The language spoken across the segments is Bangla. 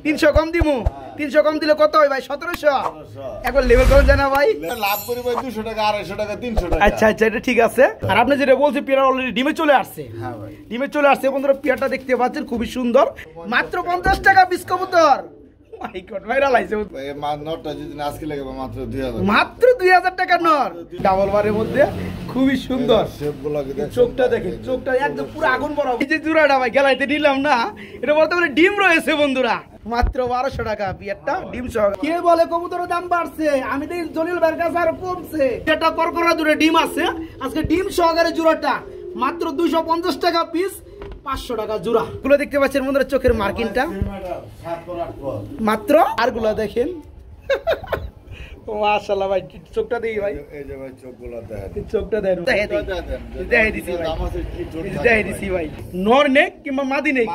300 কম দিমু 300 কম দিলে কত হয় ভাই 1700 একবার লেভেল করেন জানা ভাই লাভ করি ভাই 200 টাকা 250 টাকা 300 টাকা আচ্ছা আচ্ছা এটা ঠিক আছে আর আপনি যেটা বলছেন পেয়ারা অলরেডি ডিমে চলে আসছে হ্যাঁ ভাই ডিমে চলে আসছে বন্ধুরা পেয়ারটা দেখতে পাচ্ছেন খুবই সুন্দর মাত্র 50 টাকা পিস কবুতর মাই গড ভাইরাল আইছে এই নটটা যদি আজকে লাগে মাত্র 2000 মাত্র 2000 টাকা নর ডাবল বারের মধ্যে খুবই সুন্দর শেপগুলো দেখেন চোখটা দেখেন চোখটা একদম পুরো আগুন বড় এই যে জোড়াটা ভাই গেলাইতে নিলাম না এটা বর্তমানে ডিম রয়েছে বন্ধুরা মাত্র 1200 টাকা পিয়ারটা ডিম সহ কে বলে কবুতরের দাম বাড়ছে আমি দেখি জলিল ভাইয়ের কাছে আর কমছে এটা করকরা জোড়া ডিম আছে আজকে ডিম সহকারে জোড়াটা মাত্র 250 টাকা পিস 500 টাকা জোড়া গুলো দেখতে পাচ্ছেন বন্ধুরা চোখের মার্কিংটা মাত্র আর গুলো দেখেন মাশাআল্লাহ ভাই চোখটা দেখি ভাই এই যে ভাই চোখগুলো দেখেন চোখটা দেন দেখে দিছি ভাই নর নেক কিংবা মাদি নেক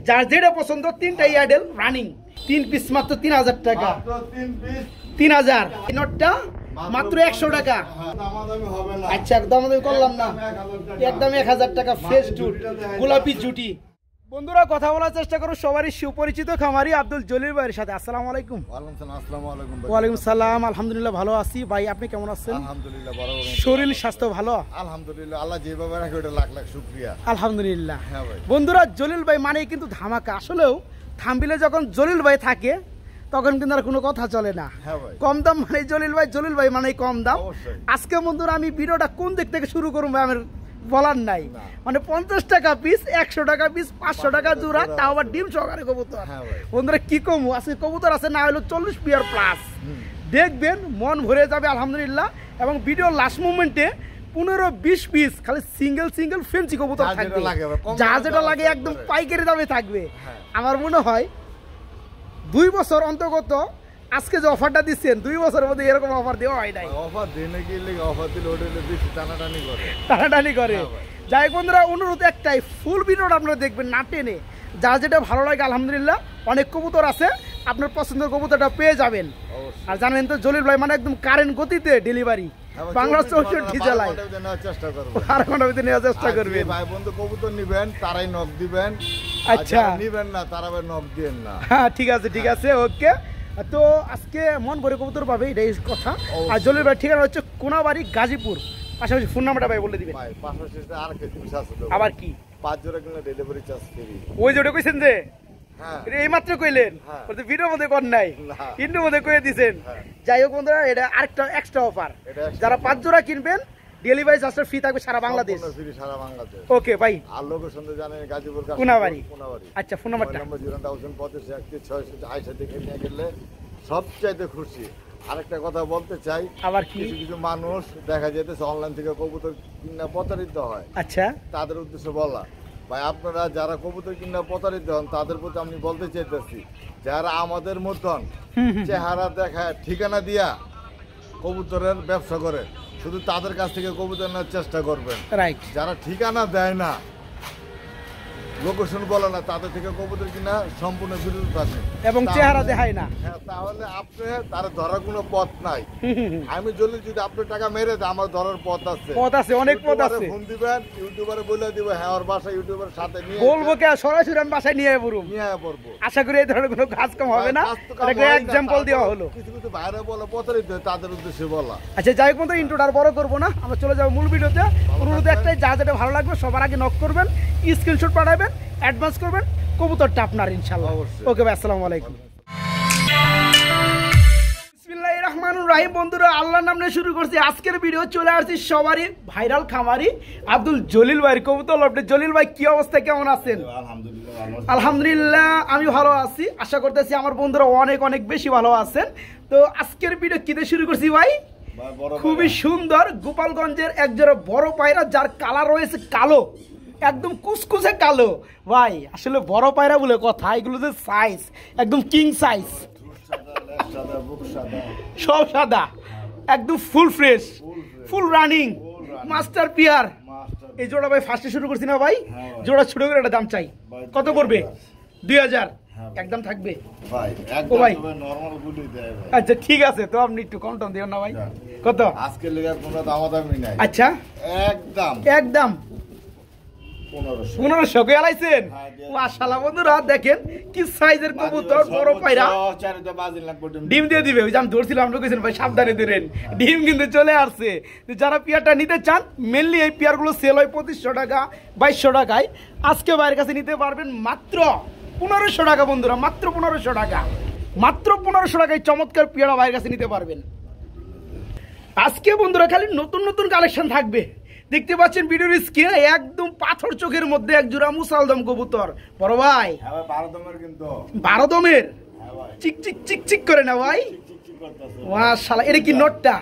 যার যেটা পছন্দ তিনটাই আইডেল রানিং 3 পিস মাত্র 3000 টাকা মাত্র 3 পিস 3000 নটটা মাত্র 100 টাকা দামাদামি হবে না আচ্ছা দামাদামি করলাম না একদম 1000 টাকা ফ্রেশ জুট গোলাপি জুটি বন্ধুরা কথা বলার চেষ্টা করো সবারই সুপরিচিত খামারি আব্দুল জলিল ভাইয়ের সাথে আসসালামু আলাইকুম আসসালামু আলাইকুম ওয়ালাইকুম সালাম আলহামদুলিল্লাহ ভালো আছি ভাই আপনি কেমন আছেন আলহামদুলিল্লাহ বরাবর শরীর স্বাস্থ্য ভালো আলহামদুলিল্লাহ আল্লাহ যেভাবে রাখে ওটা লাখ লাখ শুকরিয়া আলহামদুলিল্লাহ হ্যাঁ ভাই বন্ধুরা জলিল ভাই মানে কিন্তু ধামাকা আসলেও থাম্বনেলে যখন জলিল ভাই থাকে তখন কিন্তু আর কোনো কথা চলে না কম দাম মানে জলিল ভাই মানে কম দাম আজকে বন্ধুরা আমি ভিডিওটা কোন দিক থেকে শুরু করব আমার বলার নাই মানে 50 টাকা পিস 100 টাকা পিস 500 টাকা জোড়া তাও আবার ডিম সহকারে কবুতর বন্ধুরা কি কম আজকে কবুতর আছে না হলো 40 পিয়ার প্লাস দেখবেন মন ভরে যাবে আলহামদুলিল্লাহ এবং ভিডিও লাস্ট মোমেন্টে 15-20 পিস খালি সিঙ্গেল ফেন্সি কবুতর থাকবে যা যেটা লাগে একদম পাইকারি দামে থাকবে আমার মনে হয় 2 বছর অন্তর্গত আজকে যে অফারটা দিচ্ছেন 2 বছরের মধ্যে এরকম অফার দেওয়া হয় নাই অফার দেনে কি লাগে অফার দিলে ওটা বেশি টানাটানি করে যাই বন্ধুরা অনুরোধ একটাই ফুল ভিডিওটা আপনারা দেখবেন না টেনে যা যেটা ভালো লাগে আলহামদুলিল্লাহ অনেক কবুতর আছে আপনার পছন্দের কবুতরটা পেয়ে যাবেন আর জানেন তো জলিল ভাই মানে একদম কারেন্ট গতিতে ডেলিভারি বাংলা 64 জেলায় আর কোন ভিতরে নেওয়ার চেষ্টা করবেন ভাই বন্ধু কবুতর নেবেন তারাই নক দিবেন আচ্ছা নেবেন না তারা নক দেন না হ্যাঁ ঠিক আছে ওকে তো আজকে মন ভরে কবুতর পাবে এটাই কথা আর জলিল ভাই ঠিকানা হচ্ছে কোনাবাড়ি গাজীপুর পাশাপাশি ফোন নাম্বারটা ভাই বলে দিবেন ভাই পাশাপাশি আর কি জিনিস আছে আবার কি 5 জোড়া কিনা ডেলিভারি চার্জ ফ্রি ওই জোড়া কইছেন যে হ্যাঁ এই মাত্র কইলেন ওই ভিডিওর মধ্যে কোন নাই ইন্ডোর মধ্যে কইয়ে দিবেন যাই হোক বন্ধুরা এটা আরেকটা এক্সট্রা অফার যারা 5 জোড়া কিনবেন ডেলিভারি চার্জ ফ্রি থাকবে সারা বাংলাদেশ সারা বাংলাদেশ ওকে ভাই আর লোকেশন তো জানেন গাজীপুর কোনাবাড়ি আচ্ছা ফোন নাম্বারটা 08035 দেখে নিয়ে গেলে সবচাইতে খুশি আরেকটা কথা বলতে চাই আবার কি কিছু মানুষ দেখা যেতেছে অনলাইন থেকে কবুতর কিনা প্রতারিত হয় আচ্ছা তাদের উদ্দেশ্যে বলা ভাই আপনারা যারা কবুতর কিনা প্রতারিত হন তাদের প্রতি আমি বলতে চাইতেছি যারা আমাদের মতন চেহারা দেখায় ঠিকানা দিয়া কবুতরের ব্যবসা করে শুধু তাদের কাছ থেকে কবুতর নেওয়ার চেষ্টা করবেন রাইট যারা ঠিকানা দেয় না লোকেশন বলে না তাদের থেকে কবুতর কিনা সম্পূর্ণ বিরত থাকে এবং চেহারা দেখায় না তাহলে আপনি তার ধরার কোনো পথ নাই আমি জলিল যদি আপনি টাকা মেরে দেয় আমার ধরার পথ আছে অনেক পথ আছে ফোন দিবেন ইউটিউবারে বলে দিব হ্যাঁ ওর বাসা ইউটিউবের সাথে নিয়ে বলবো কে সরাসরি আমি বাসায় নিয়ে পড়বো আশা করি এই ধরনের কোনো কাজ কম হবে না এটা এক্সাম্পল দেওয়া হলো কিছু বাইরে বলে প্রতারিত তাদের উদ্দেশ্যে বলা আচ্ছা যাই হোক ইন্ট্রোটা আর বড় করবো না আমরা চলে যাবো মূল ভিডিওতে অনুরোধ একটাই যা যেটা ভালো লাগবে সবার আগে নক করবেন স্ক্রিনশট পাঠাবেন অ্যাডভান্স করবেন কবুতরটা আপনার ইনশাআল্লাহ ওকে ভাই আসসালামু আলাইকুম বিসমিল্লাহির রহমানির রহিম বন্ধুরা আল্লাহর নাম নিয়ে শুরু করছি আজকের ভিডিও চলে আসছি সবারই ভাইরাল খামারি আব্দুল জলিল ভাইয়ের কবুতর আপনি জলিল ভাই কি অবস্থা কেমন আছেন আলহামদুলিল্লাহ আমি ভালো আছি আশা করতেছি আমার বন্ধুরা অনেক বেশি ভালো আছেন তো আজকের ভিডিও কি দিয়ে শুরু করছি ভাই খুবই সুন্দর গোপালগঞ্জের একজোড়া বড় পায়রা যার কালার রয়েছে কালো একদম কুচকুচে কালো ভাই আসলে বড় পায়রা বলে কথা এগুলো যে সাইজ একদম কিং সাইজ সব সাদা একদম full fresh full running master pair এই জোড়া ভাই ফার্স্টে শুরু করছি না ভাই জোড়া ছোট করে একটা দাম চাই কত পড়বে 2000 একদম থাকবে ভাই ও ভাই নরমাল গুলি দেয় ভাই আচ্ছা ঠিক আছে তো আপনি একটু কম টম দিও না ভাই কত আজকে লেগার কোনো দামাদামি নাই আচ্ছা একদম 1500 কে আলাইছেন। মাশাআল্লাহ বন্ধুরা দেখেন কি সাইজের কবুতর, বড় পায়রা, ডিম দিয়ে দিবে। ওই যে আমি ধরছিলাম, আপনি কইছেন ভাই সাবধানে ধরেন, ডিম কিন্তু চলে আসছে। যারা পেয়ারটা নিতে চান, মেনলি এই পেয়ারগুলো সেল হয় 2500 টাকা 2200 টাকায়। আজকে ভাইয়ের কাছে নিতে পারবেন মাত্র 1500 টাকা বন্ধুরা, মাত্র 1500 টাকা, মাত্র 1500 টাকায় চমৎকার পেয়ারা ভাইয়ের কাছে নিতে পারবেন। আজকে বন্ধুরা খালি নতুন নতুন কালেকশন থাকবে। দেখতে পাচ্ছেন ভিডিওর স্ক্রিনে একদম পাথর চোখের মধ্যে এক জোড়া মুসালদম কবুতর। বড় ভাই 12 দমের, চিক চিক চিক চিক করে না ভাই, মাশাআল্লাহ। এটা কি নটটা,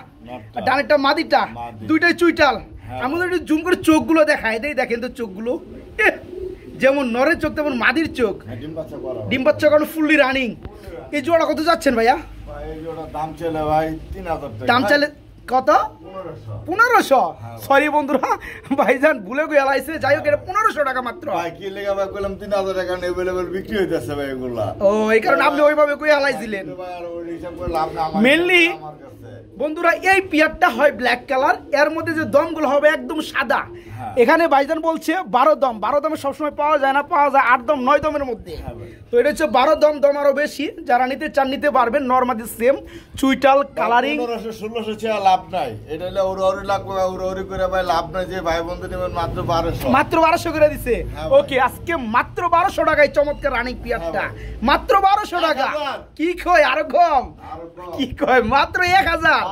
ডানেরটা মাদিটা, দুইটাই চুইটাল। আমাদের একটু জুম করে চোখগুলো দেখায় দেই, দেখেন তো চোখগুলো, যেমন নরের চোখ তেমন মাদির চোখ, ডিম বাচ্চা কারণ ফুললি রানিং। এই জোড়া কত যাচ্ছেন ভাইয়া? দাম চাইলে কত? 1500। সরি বন্ধুরা, ভাইজান ভুলে গেলাইছে। যাই হোক এটা 1500 টাকা মাত্র। ভাই কি লেগে ভাই কইলাম 3000 টাকা अवेलेबल বিক্রি হইতাছে ভাই এগুলা। ও এই কারণে আপনি ওইভাবে কই হালাইছিলেন। মেইনলি বন্ধুরা এই পিয়ারটা হয় ব্ল্যাক কালার, এর মধ্যে যে দমগুলো হবে একদম সাদা। এখানে ভাইজান বলছে 12 দম, 12 দমে সবসময় পাওয়া যায় না, পাওয়া যায় 8 দম 9 দমের মধ্যে। তো এটা হচ্ছে 12 দম, দম আরো বেশি। যারা নিতে চান নিতে পারবেন, নরমালি সেম চুইটাল কালারিং। 1500-1600 টাকা লাভ নাই, এটা হলো ওরি লাগবে, ওরি করে ভাই লাভ নাই। যে ভাই বন্ধু নেবেন মাত্র 1200, মাত্র 1200 করে দিছে। ওকে আজকে মাত্র 1200 টাকায় চমৎকার রানিং পিয়ারটা, মাত্র 1200 টাকা। কি কয় আরো কম, কি কয় মাত্র 1000,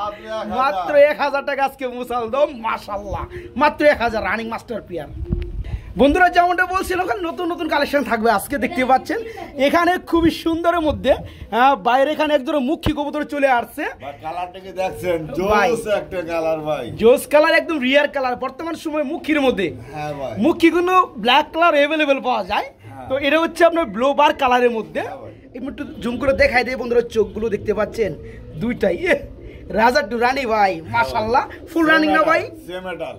মাত্র 1000 টাকা আজকে মুসালদম। মাশাআল্লাহ মাত্র 1000 রানিং মাস্টার পিয়ার। বন্ধুরা যেমনটা বলছিল ওখানে নতুন নতুন কালেকশন থাকবে। আজকে দেখতে পাচ্ছেন এখানে খুবই সুন্দরের মধ্যে বাইরে এখানে একজন মুখী কবুতর চলে আসছে। কালারটাকে দেখছেন, জোস একটা কালার ভাই, জোস কালার, একদম রিয়ার কালার বর্তমান সময় মুখীর মধ্যে। হ্যাঁ ভাই, মুখীগুলো ব্ল্যাক কালার अवेलेबल পাওয়া যায়। তো এটা হচ্ছে আপনার ব্লোবার কালারের মধ্যে। একটু জুম করে দেখাই দেয় বন্ধুরা, চোখগুলো দেখতে পাচ্ছেন দুইটাই রাজা টু রানী ভাই। মাশাআল্লাহ ফুল রানিং না ভাই? সেমেটাল,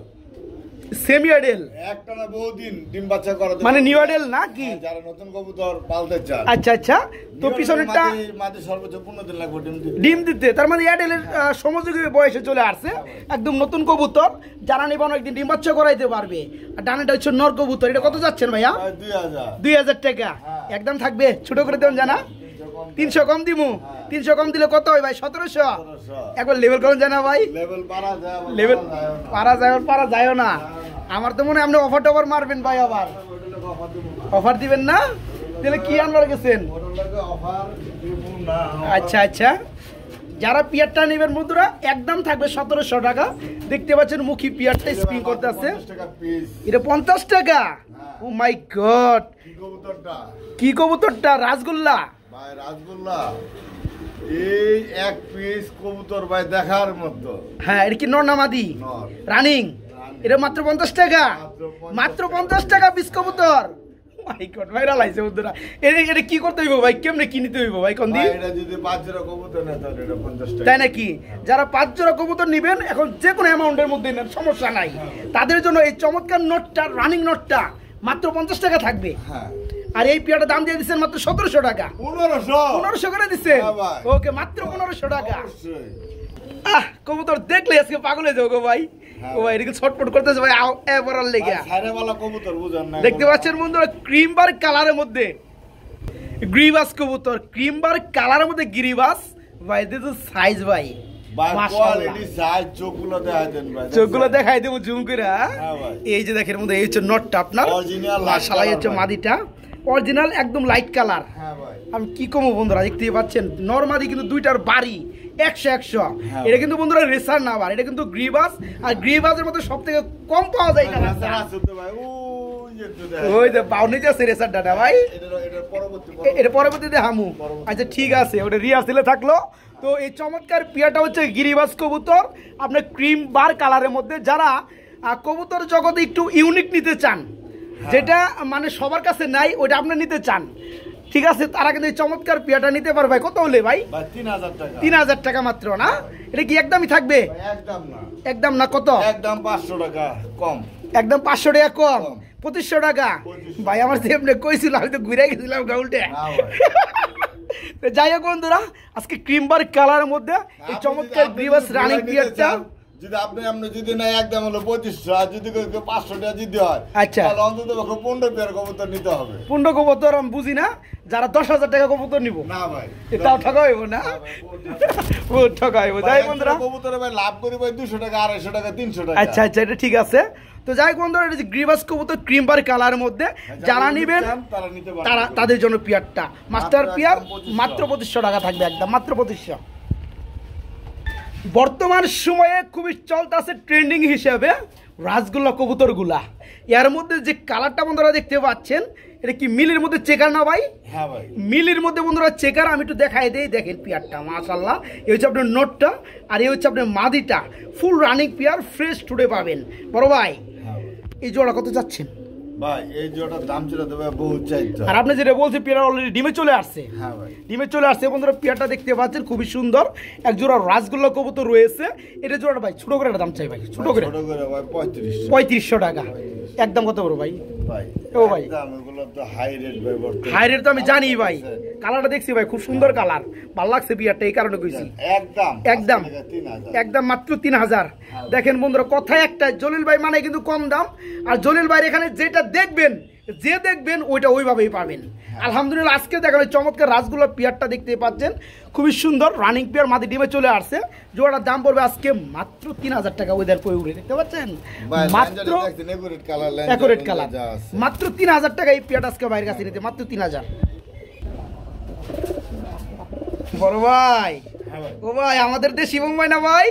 সেমি অ্যাডেল, একটা না বহুদিন ডিম বাচ্চা করে, মানে নিউ অ্যাডেল না কি? যারা নতুন কবুতর পালতে চান। আচ্ছা আচ্ছা। তো পিছনেরটা মাঝে সর্বোচ্চ 15 দিন লাগবে ডিম দিতে, তার মানে অ্যাডেলের সমযোগী বয়সে চলে আসছে, একদম নতুন কবুতর। যারা নেবেন একদিন ডিম বাচ্চা করাইতে পারবে। আর ডানেটা হচ্ছে নর কবুতর। এটা কত যাচ্ছেন ভাইয়া? 2000 টাকা একদম থাকবে। ছোট করে দেবেন জানা, 300 কম দিমু। 300 কম দিলে কত হয় ভাই? 1700। একবার লেভেল করেন জানা ভাই, লেভেল পারা যায় না। আমার তো মনে হয় আপনি অফার টফার মারবেন ভাই। আবার অফার দিবেন না? তাহলে কি আনবার গেছেন? আচ্ছা আচ্ছা। যারা পিয়ারটা নেবেন বন্ধুরা একদম থাকবে 1700 টাকা। দেখতে পাচ্ছেন মুখী পিয়ারটা স্প্রিং করতে আছে, এটা 50 টাকা। ও মাই গড, কি কবুতরটা? রাসগোল্লা ভাই, রাসগোল্লা। এই এক পিস কবুতর ভাই দেখার মতো। হ্যাঁ, এটা কি নর না মাদি? রানিং। এটা মাত্র 50 টাকা, মাত্র 50 টাকা পিস কবুতর। মাই গড, ভাইরাল আইছে বন্ধুরা। এটা কি করতে হইব ভাই? কেমনে কি নিতে হইব ভাই? কোন দিন এটা যদি 5 জোড়া কবুতর নেন তাহলে এটা 50 টাকা। তাই নাকি? যারা 5 জোড়া কবুতর নেবেন এখন যে কোনো অ্যামাউন্টের মধ্যে নেন, সমস্যা নাই। তাদের জন্য এই চমৎকার নোটটা, রানিং নোটটা মাত্র 50 টাকা থাকবে। হ্যাঁ। আর এই পিয়াটা দাম দিয়ে দিচ্ছেন মাত্র 1700 টাকা। 1500 করে দিচ্ছেন। ওকে মাত্র 1500 টাকা। কবুতর দেখলে আজকে পাগল হয়ে যাবো ভাই। ও ভাই এদিকে ছটপট করতেছে ভাই এবারের লেগে। কবুতর বুঝেন না, দেখতে পাচ্ছেন বন্ধুরা ক্রিম বার কালারের মধ্যে গ্রিবাস কবুতর, ক্রিম বার কালারের মধ্যে গিরিবাস ভাই। দেখো সাইজ ভাই, চোখগুলো দেখাই দেবো জুম করে। এই যে দেখেন মধ্যে এই হচ্ছে নটটা আপনার, মাশাআল্লাহ হচ্ছে মাদিটা অরিজিনাল একদম লাইট কালার। আমি কি কমো বন্ধুরা, দেখতে পাচ্ছেন নরমাদি কিন্তু দুইটার বাড়ি 100-100। এটা কিন্তু বন্ধুরা রেসার না, আবার এটা কিন্তু গ্রিবাস। আর গ্রিবাসের মধ্যে সব থেকে কম পাওয়া যায় ওই যে বাউনিতে আছে রেসার ডাটা ভাই। এটা পরবর্তীতে হামু। আচ্ছা ঠিক আছে, ওটা রিহার্সেলে থাকলো। তো এই চমৎকার পিয়াটা হচ্ছে গিরিবাস কবুতর, আপনার ক্রিম বার কালারের মধ্যে। যারা কবুতর জগতে একটু ইউনিক নিতে চান, যেটা মানে সবার কাছে নাই, ওইটা আপনি নিতে চান, ঠিক আছে, তারা কিন্তু এই চমৎকার পিয়াটা নিতে পারবে। কত হলে ভাই? 3000 টাকা মাত্র না? এটা কি একদমই থাকবে? একদম না, কত? একদম 500 টাকা কম। একদম 500 টাকা কম, 2500 টাকা ভাই। আমার যেমনি কইছিল আমি তো ঘুরে গেছিলাম গাউলটে। যাই হোক বন্ধুরা, আজকে ক্রিম বার কালারের মধ্যে এই চমৎকার গ্রিবাস রানিং পিয়ারটা যদি আপনি যদি না একদম হলো 2500 আর যদি 500 টাকা দিতে হয় আচ্ছা তাহলে অন্তত 15 পেয়ার কবুতর নিতে হবে। 15 কবুতর আমি বুঝি না, যারা 10,000 টাকা কবুতর নিব না ভাই এটাও ঠকা হইব না, বহুত ঠকা হইব। যাই বন্ধুরা কবুতরে ভাই লাভ করি ভাই 200 টাকা 250 টাকা 300 টাকা। আচ্ছা আচ্ছা এটা ঠিক আছে। তো যাই বন্ধুরা এটা যে গ্রিবাস কবুতর ক্রিম বার কালারের মধ্যে যারা নেবেন তারা তাদের জন্য পিয়ারটা মাস্টার পিয়ার মাত্র 2500 টাকা থাকবে, একদম মাত্র 2500। বর্তমান সময়ে খুবই চলতেছে ট্রেন্ডিং হিসেবে রাজগোল্লা কবুতরগুলা। এর মধ্যে যে কালারটা বন্ধুরা দেখতে পাচ্ছেন এটা কি মিলের মধ্যে চেকার না ভাই? হ্যাঁ ভাই মিলের মধ্যে বন্ধুরা চেকার। আমি একটু দেখাই দেই, দেখেন পিয়ারটা মাশাআল্লাহ। এই হচ্ছে আপনার নোটটা আর এই হচ্ছে আপনার মাদিটা, full running peer fresh today পাবেন বড় ভাই। এই জোড়া কত যাচ্ছেন ভাই? এই জোড়াটার দাম ছিল তো ভাই বহুত চাইতো। আর আপনি যেটা বলছেন পিয়ার অলরেডি ডিমে চলে আসছে। হ্যাঁ ভাই ডিমে চলে আসছে বন্ধুরা। পিয়ারটা দেখতে পাচ্ছেন খুবই সুন্দর, এক জোড়া রাজগোল্লা কবুতর রয়েছে। এটা জোড়াটা ভাই ছোট করে একটা দাম চাই ভাই, ছোট করে ভাই 3500 টাকা। একদম কত বড় ভাই? ভাই ও ভাই দামগুলো তো হাই রেট ভাই, বর্তমানে হাই রেট তো আমি জানি ভাই। কালারটা দেখছি ভাই খুব সুন্দর কালার, ভালো লাগছে পিয়ারটা, এই কারণে কইছি। একদম একদম 3000 একদম মাত্র 3000। দেখেন বন্ধুরা কথা একটা, জলিল ভাই মানে কিন্তু কম দাম। আর জলিল ভাই এখানে যেটা দেখবেন ওইটা ওইভাবেই পাবেন। আলহামদুলিল্লাহ আজকে দেখেন চমৎকার রাজগোল্লা পিয়ারটা দেখতে পাচ্ছেন, খুবই সুন্দর রানিং পিয়ার, মাদি ডিমে চলে আসছে। জোড়াটার দাম পড়বে আজকে মাত্র 3000 টাকা। ওইদের পরে উড়ে দেখতে পাচ্ছেন মাত্র একুরেট কালার, মাত্র 3000 টাকা এই পিয়ারটা আজকে বাইরের কাছে নিতে, মাত্র 3000। বড় ভাই ও ভাই আমাদের দেশি বোম্বাই না ভাই?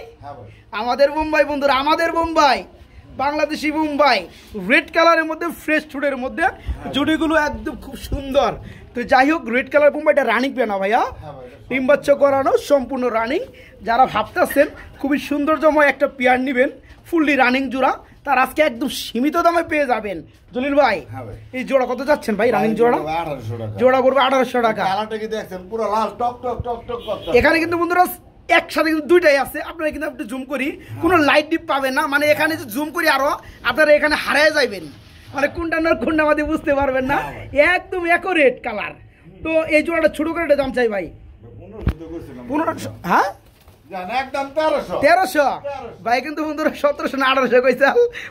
আমাদের বোম্বাই বন্ধুরা, আমাদের বোম্বাই, বাংলাদেশি বোম্বাই রেড কালারের মধ্যে ফ্রেশ ফুডের মধ্যে জুড়িগুলো একদম খুব সুন্দর। তো যাই হোক রেড কালার বোম্বাইটা রানিং পেয়ে না ভাইয়া, ডিম বাচ্চা করানো সম্পূর্ণ রানিং। যারা ভাবতেছেন খুবই সৌন্দর্যময় একটা পেয়ার নেবেন ফুললি রানিং জোড়া, তার আজকে একদম সীমিত দামে পেয়ে যাবেন। জলিল ভাই এই জোড়া কত যাচ্ছেন ভাই? রানিং জোড়া 1800 টাকা। জোড়া পড়বে 1800 টাকা। কালারটা কি দেখছেন পুরো লাল টক টক টক টক করতে। এখানে কিন্তু বন্ধুরা একসাথে কিন্তু দুইটাই আছে, আপনারা কিন্তু একটু জুম করি কোনো লাইট ডিপ পাবেন না, মানে এখানে যে জুম করি আরো আপনারা এখানে হারিয়ে যাবেন, মানে কোনটা না কোনটা আমাদের বুঝতে পারবেন না, একদম একুরেট কালার। তো এই জোড়াটা ছোট করে দাম চাই ভাই 1500। হ্যাঁ একদম 1300 ভাই, কিন্তু বন্ধুরা 1700 না 1800 কইছে,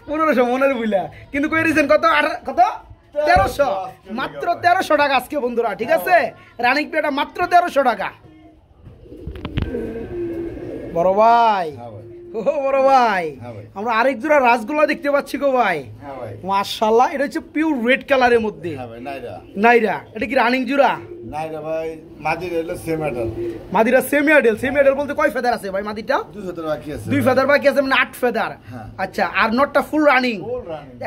1500 মনের বুঝলা, কিন্তু কই দিয়েছেন কত? কত? 1300, মাত্র 1300 টাকা আজকে বন্ধুরা, ঠিক আছে? রানিং পেটা মাত্র 1300 টাকা। বড় ভাই ও বড় ভাই আমরা আরেক জোড়া রাজগোল্লা দেখতে পাচ্ছি গো ভাই, মাশাআল্লাহ। এটা হচ্ছে পিওর রেড কালারের মধ্যে নাইরা। এটা কি রানিং জোড়া? নাইরা ভাই মাদিরা হলো সেমি অ্যাডাল। মাদিরা সেমি অ্যাডাল। সেমি অ্যাডাল বলতে কয় ফেদার আছে ভাই মাদিটা? 2 ফেদার বাকি আছে। 2 ফেদার বাকি আছে, মানে 8 ফেদার। আচ্ছা আর নরটা ফুল রানিং,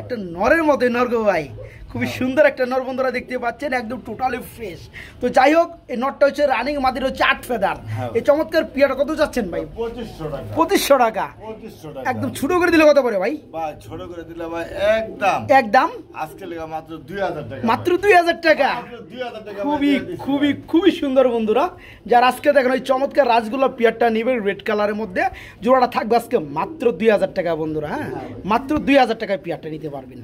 একটা নরের মতো নর গো ভাই, খুবই সুন্দর একটা নর বন্ধুরা দেখতে পাচ্ছেন, একদম টোটালি ফ্রেশ। তো যাই হোক এই নটটা হচ্ছে রানিং, মাদির হচ্ছে 8 ফেদার। এই চমৎকার পিয়াটা কত যাচ্ছেন ভাই? 2500 টাকা। 2500 টাকা। একদম ছোট করে দিলে কত পড়ে ভাই? ভাই ছোট করে দিলে ভাই একদম আজকে লাগা মাত্র 2000 টাকা। মাত্র 2000 টাকা। খুবই খুবই খুবই সুন্দর বন্ধুরা, যারা আজকে দেখেন ওই চমৎকার রাজগোল্লা পিয়ারটা নিবে রেড কালারের মধ্যে, জোড়াটা থাকবে আজকে মাত্র 2000 টাকা বন্ধুরা। হ্যাঁ মাত্র 2000 টাকায় পিয়ারটা নিতে পারবেন।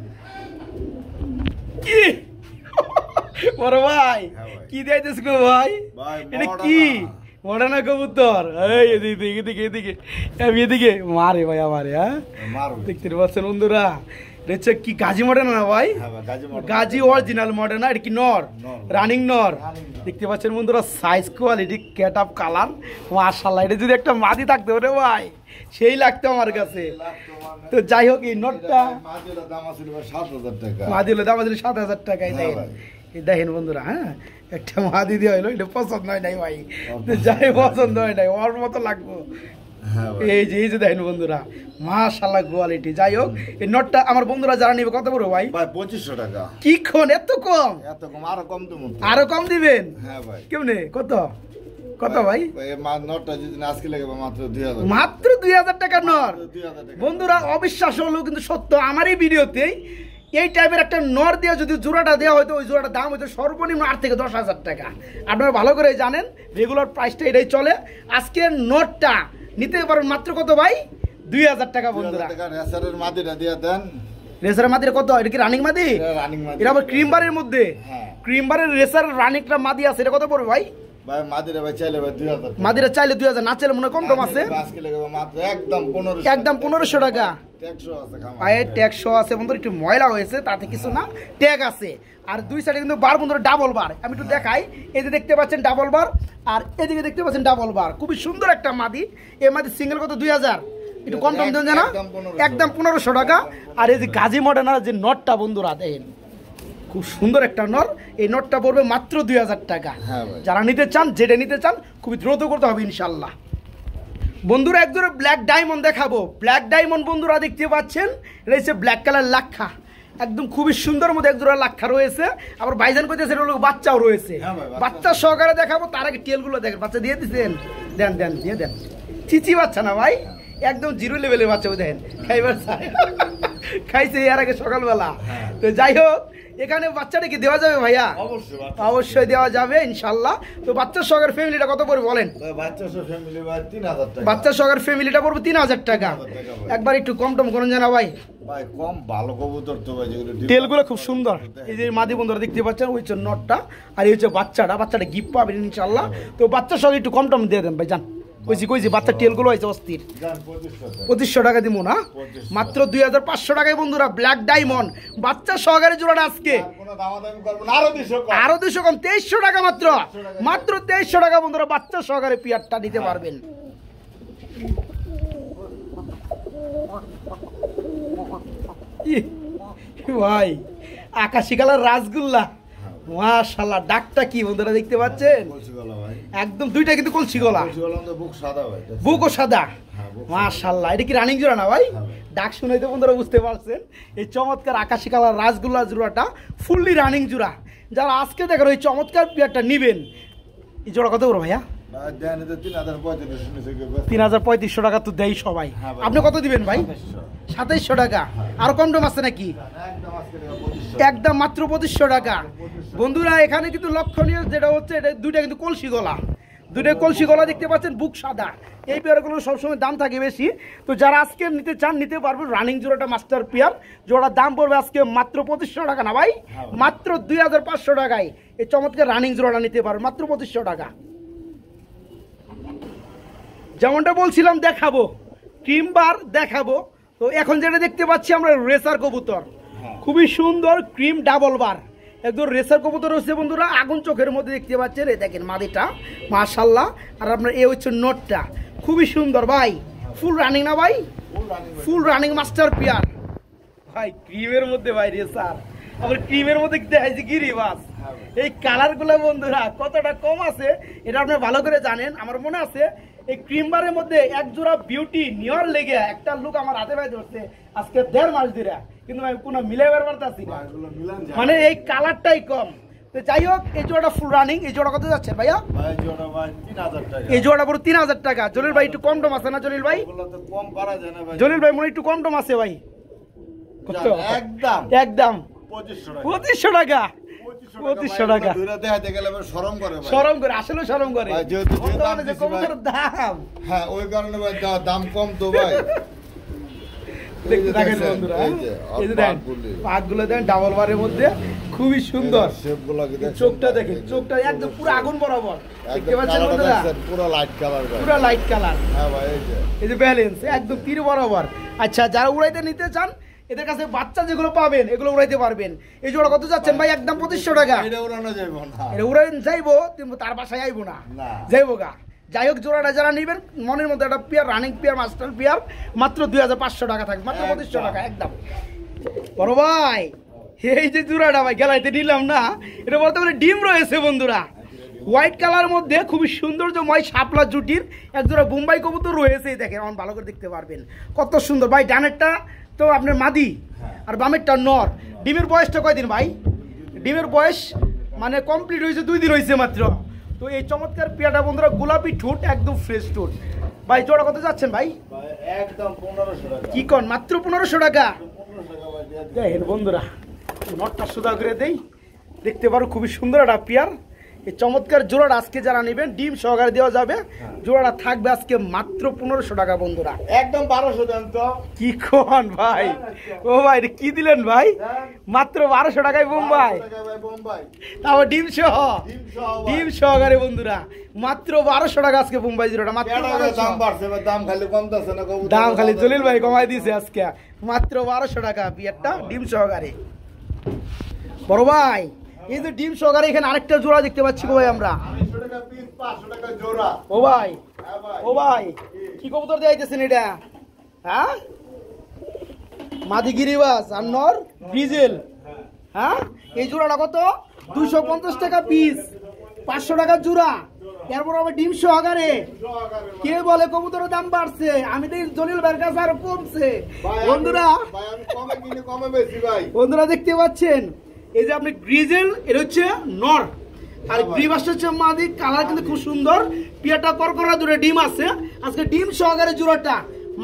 বড় ভাই কি দিয়েছিস গো ভাই? এটা কি মডার্না কবুতর? এই এদিকে এদিকে এদিকে এদিকে মারে ভাই আমারে। হ্যাঁ দেখতে পাচ্ছেন বন্ধুরা, এটা কি গাজী মডার্না না ভাই? Gazi original Moderna. এটা কি নর? রানিং নর। দেখতে পাচ্ছেন বন্ধুরা size quality cat up colour মাশাআল্লাহ। এটা যদি একটা মাদি থাকতে ওরে ভাই সেই লাগতো আমার কাছে। তো যাই হোক এই নটটা মাদির দাম আছিল 7000 টাকা। মাদির দাম আছিল 7000 টাকায়। দেখেন বন্ধুরা, হ্যাঁ একটা মাদি দিয়ে হইলো, এটা পছন্দ হয় নাই ভাই, যাই পছন্দ হয় নাই ওর মতো লাগবো। এই যে দেখেন বন্ধুরা মাশাআল্লাহ কোয়ালিটি। যাই হোক এই নটটা আমার বন্ধুরা যারা নিবে কত বড় ভাই? 2500 টাকা। কি কোন এত কম? এত কম, আরো কম দেব। আরো কম দিবেন? হ্যাঁ ভাই। কেমনে কত কত ভাই? এই নটটা যদি আজকে লাগে মাত্র 2000। মাত্র 2000 টাকা নর বন্ধুরা। অবিশ্বাস হলো কিন্তু সত্য, আমার এই ভিডিওতেই এই টাইপের একটা নর দিয়ে যদি জোড়াটা দেওয়া হয়তো ওই জোড়াটার দাম হয়তো সর্বনিম্ন 8 থেকে 10,000 টাকা। আপনারা ভালো করে জানেন রেগুলার প্রাইসটা এটাই চলে। আজকে নটটা নিতে পারেন মাত্র কত ভাই? 2000 টাকা বন্ধুরা। রেসারের মাদিটা দিয়ে দেন। রেসারের মাদিটা কত? এটা কি রানিং মাদি? রানিং মাদি। এটা আবার ক্রিম বারের মধ্যে, ক্রিম বারের রেসার রানিংটা মাদি আছে, এটা কত পড়বে ভাই? ভাই মাদিরা ভাই চাইলে ভাই 2000 মাদিরা চাইলে 2000, না চাইলে মনে কম কম আছে আজকে লাগাবো মাত্র একদম 1500, একদম 1500 টাকা। ট্যাক্সও আছে খামার ভাই ট্যাক্সও আছে বন্ধুরা, একটু ময়লা হয়েছে তাতে কিছু না, ট্যাগ আছে। আর দুই সাইডে কিন্তু বার বন্ধুরা ডাবল বার, আমি একটু দেখাই। এই যে দেখতে পাচ্ছেন ডাবল বার, আর এদিকে দেখতে পাচ্ছেন ডাবল বার, খুবই সুন্দর একটা মাদি। এই মাদি সিঙ্গেল কত 2000, একটু কম টম দেন জানা, একদম 1500 টাকা। আর এই যে গাজী মডার্নার যে নটটা বন্ধুরা দেখেন, খুব সুন্দর একটা নর, এই নটটা পড়বে মাত্র 2000 টাকা। যারা নিতে চান, যেটা নিতে চান খুবই দ্রুত করতে হবে ইনশাল্লাহ। বন্ধুরা একজোড়া ব্ল্যাক ডায়মন্ড দেখাবো। ব্ল্যাক ডায়মন্ড বন্ধুরা দেখতে পাচ্ছেন, রয়েছে ব্ল্যাক কালার লাক্ষা, একদম খুবই সুন্দর মধ্যে একজোড়া লাক্ষা রয়েছে। আবার বাইজান কইতেছে বাচ্চাও রয়েছে, বাচ্চা সহকারে দেখাবো। তার আগে টেলগুলো দেখেন, বাচ্চা দিয়ে দিচ্ছেন, দেন দেন দিয়ে দেন। চিচি বাচ্চা না ভাই, একদম জিরো লেভেলের বাচ্চা, দেখেন খাইবার খাইছে এর আগে সকালবেলা। তো যাই হোক, এখানে বাচ্চাটা কি দেওয়া যাবে ভাইয়া? অবশ্যই দেওয়া যাবে ইনশাল্লাহ। তো বাচ্চার সহকারে ফ্যামিলিটা কত পড়বে বলেন? বাচ্চার সহকারে ফ্যামিলিটা পড়বে 3000 টাকা। একবার একটু কম টম করেন জানা ভাই, কম ভালো কবুতর তো ভাই, তেলগুলো খুব সুন্দর। এই যে মাদি বন্ধুরা দেখতে পাচ্ছেন, ওই হচ্ছে নটটা, আর এই হচ্ছে বাচ্চাটা গিফট পাবেন ইনশাল্লাহ। তো বাচ্চার সঙ্গে একটু কম টম দিয়ে দেন ভাই, যান। কইছি বাচ্চার টেলগুলো হয়েছে অস্থির। 2500 টাকা দিব না, মাত্র 2500 টাকায় বন্ধুরা ব্ল্যাক ডায়মন্ড বাচ্চা সহকারে জোড়াটা আজকে আরো 200 কম, 2300 টাকা মাত্র, মাত্র 2300 টাকা বন্ধুরা বাচ্চা সহকারে পিয়ারটা নিতে পারবেন। ভাই আকাশি কালার রাসগোল্লা, মাশাআল্লাহ, ডাকটা কি বন্ধুরা দেখতে পাচ্ছেন, একদম দুইটা কিন্তু কলসি গলা, বুকও সাদা, মাশাআল্লাহ। এটা কি রানিং জোড়া না ভাই? ডাক শুনে তো বন্ধুরা বুঝতে পারছেন, এই চমৎকার আকাশি কালার রাসগোল্লা জোড়াটা ফুললি রানিং জোড়া। যারা আজকে দেখেন ওই চমৎকার পিয়ারটা নিবেন, এই জোড়া কত করে ভাইয়া? 3500 টাকা তো দেয় সবাই। আপনি কত দিবেন ভাই? 2700 টাকা। আর কম টম আছে নাকি? একদম মাত্র 2500 টাকা। বন্ধুরা এখানে কিন্তু লক্ষণীয় যেটা হচ্ছে, এটা দুইটা কিন্তু কলসি গলা, দুইটা কলসি গলা দেখতে পাচ্ছেন, বুক সাদা। এই পেয়ারগুলো সবসময় দাম থাকে বেশি। তো যারা আজকে নিতে চান নিতে পারবেন। রানিং জোড়াটা মাস্টার পেয়ার, জোড়ার দাম পড়বে আজকে মাত্র 2500 টাকা না ভাই, মাত্র 2500 টাকায় এই চমৎকার রানিং জোড়াটা নিতে পারবেন, মাত্র 2500 টাকা। যেমনটা বলছিলাম দেখাবো, ক্রিম বার দেখাবো। তো এখন যেটা দেখতে পাচ্ছি আমরা রেসার কবুতর, খুবই সুন্দর ক্রিম ডাবল বার, একদম রেসার কবুতর হচ্ছে বন্ধুরা, আগুন চোখের মধ্যে দেখতে পাচ্ছেন। এই দেখেন মাদিটা মাশাআল্লাহ, আর আপনার এই হচ্ছে নোটটা, খুবই সুন্দর ভাই, ফুল রানিং না ভাই? ফুল রানিং মাস্টার পিয়ার ভাই, ক্রিমের মধ্যে ভাই রেসার, আবার ক্রিমের মধ্যে দেখাইছে গিরিবাস। এই কালারগুলো বন্ধুরা কতটা কম আছে এটা আপনারা ভালো করে জানেন। আমার মনে আছে এই ক্রিম বারের মধ্যে এক জোড়া বিউটি নিয়র লেগে একটা লুক আমার হাতে ভাই ধরছে আজকে 1.5 মাস ধরে, কিন্তু আমি কোনো মিলাইবার পারতাছি না, মানে এই কালারটাই কম। তো যাই হোক, এই জোড়াটা ফুল রানিং। এই জোড়া কত যাচ্ছে ভাইয়া? এই জোড়াটা পুরো 3000 টাকা। জলিল ভাই একটু কম টম আছে না? জলিল ভাই, জলিল ভাই মনে একটু কম টম আছে ভাই? একদম একদম 2500 টাকা। 2500 টাকা শরম করে, আসলে শরম করে, দাম হ্যাঁ ওই কারণে ভাই দাম কম তো ভাই। পাকগুলো দেখেন ডাবল বারের মধ্যে, খুবই সুন্দর। চোখটা দেখেন, চোখটা একদম পুরো আগুন বরাবর দেখতে পাচ্ছেন বন্ধুরা, পুরো লাইট কালার, পুরো লাইট কালার। হ্যাঁ ভাই এই যে ব্যালেন্স একদম তীর বরাবর। আচ্ছা, যারা উড়াইতে নিতে চান এদের কাছে বাচ্চা যেগুলো পাবেন এগুলো উড়াইতে পারবেন। এই জোড়া কত যাচ্ছেন ভাই? একদম 2500 টাকা। এটা উড়ানো যাইবো না, এটা উড়াইন যাইবো কিন্তু তার বাসায় আইবো না, যাইবো গা। যাই হোক, জোড়াটা যারা নেবেন মনের মধ্যে একটা pair, running pair, master pair, মাত্র 2500 টাকা থাকবে, মাত্র 2500 টাকা একদম। বড় ভাই এই যে জোড়াটা ভাই গেলাইতে নিলাম না, এটা বর্তমানে ডিম রয়েছে বন্ধুরা, হোয়াইট কালার মধ্যে খুবই সৌন্দর্যময় শাপলা জুটির একজোড়া বোম্বাই কবুতর রয়েছে। দেখেন অন ভালো করে দেখতে পারবেন কত সুন্দর ভাই। ডানেরটা তো আপনার মাদি আর বামেরটা নর। ডিমের বয়সটা কয়দিন ভাই? ডিমের বয়স মানে কমপ্লিট হয়েছে 2 দিন হয়েছে মাত্র। তো এই চমৎকার পেয়ারটা বন্ধুরা গোলাপি ঠোঁট, একদম ফ্রেশ ঠোঁট। ভাই জোড়া কত যাচ্ছেন ভাই? একদম 1500 টাকা। কি কোন? মাত্র 1500 টাকা। দেখেন বন্ধুরা, নটটা সুদা করে দেই, দেখতে পারো খুবই সুন্দর একটা পেয়ার। এই চমৎকার জোড়াটা আজকে যারা নেবেন ডিম সহকারে দেওয়া যাবে। জোড়াটা থাকবে আজকে মাত্র 1500 টাকা বন্ধুরা। একদম 1200 দেন তো। কি কোন ভাই? ও ভাই কি দিলেন ভাই? মাত্র 1200 টাকায় বোম্বাই। তারপর ডিম সহ, ডিম সহকারে বন্ধুরা মাত্র 1200 টাকা আজকে বোম্বাই জোড়াটা মাত্র। দাম বাড়ছে, দাম খালি কমতেছে না, দাম খালি জলিল ভাই কমাই দিয়েছে আজকে মাত্র 1200 টাকা বিয়ারটা ডিম সহকারে। বড় ভাই এই যে ডিম সহকারে এখানে আরেকটা জোড়া দেখতে পাচ্ছি গো ভাই আমরা। 200 টাকা পিস, 500 টাকা জোড়া। ও ভাই, ও ভাই কি কবুতর দেখাইতেছেন এটা? হ্যাঁ মাদি গিরিবাস আর নর গ্রিজেল। হ্যাঁ এই জোড়াটা কত? 250 টাকা পিস, 500 টাকা জোড়া। এরপর আবার ডিম সহকারে। কে বলে কবুতরের দাম বাড়ছে? আমি দেখি জলিল ভাইয়ের কাছে আরো কমছে বন্ধুরা। বন্ধুরা দেখতে পাচ্ছেন এই যে আপনি গ্রিজেল, এটা হচ্ছে নর আর গ্রিবাস হচ্ছে মাদি। কালার কিন্তু খুব সুন্দর, পিয়াটা করকরা দুটো ডিম আছে। আজকে ডিম সহকারে জোড়াটা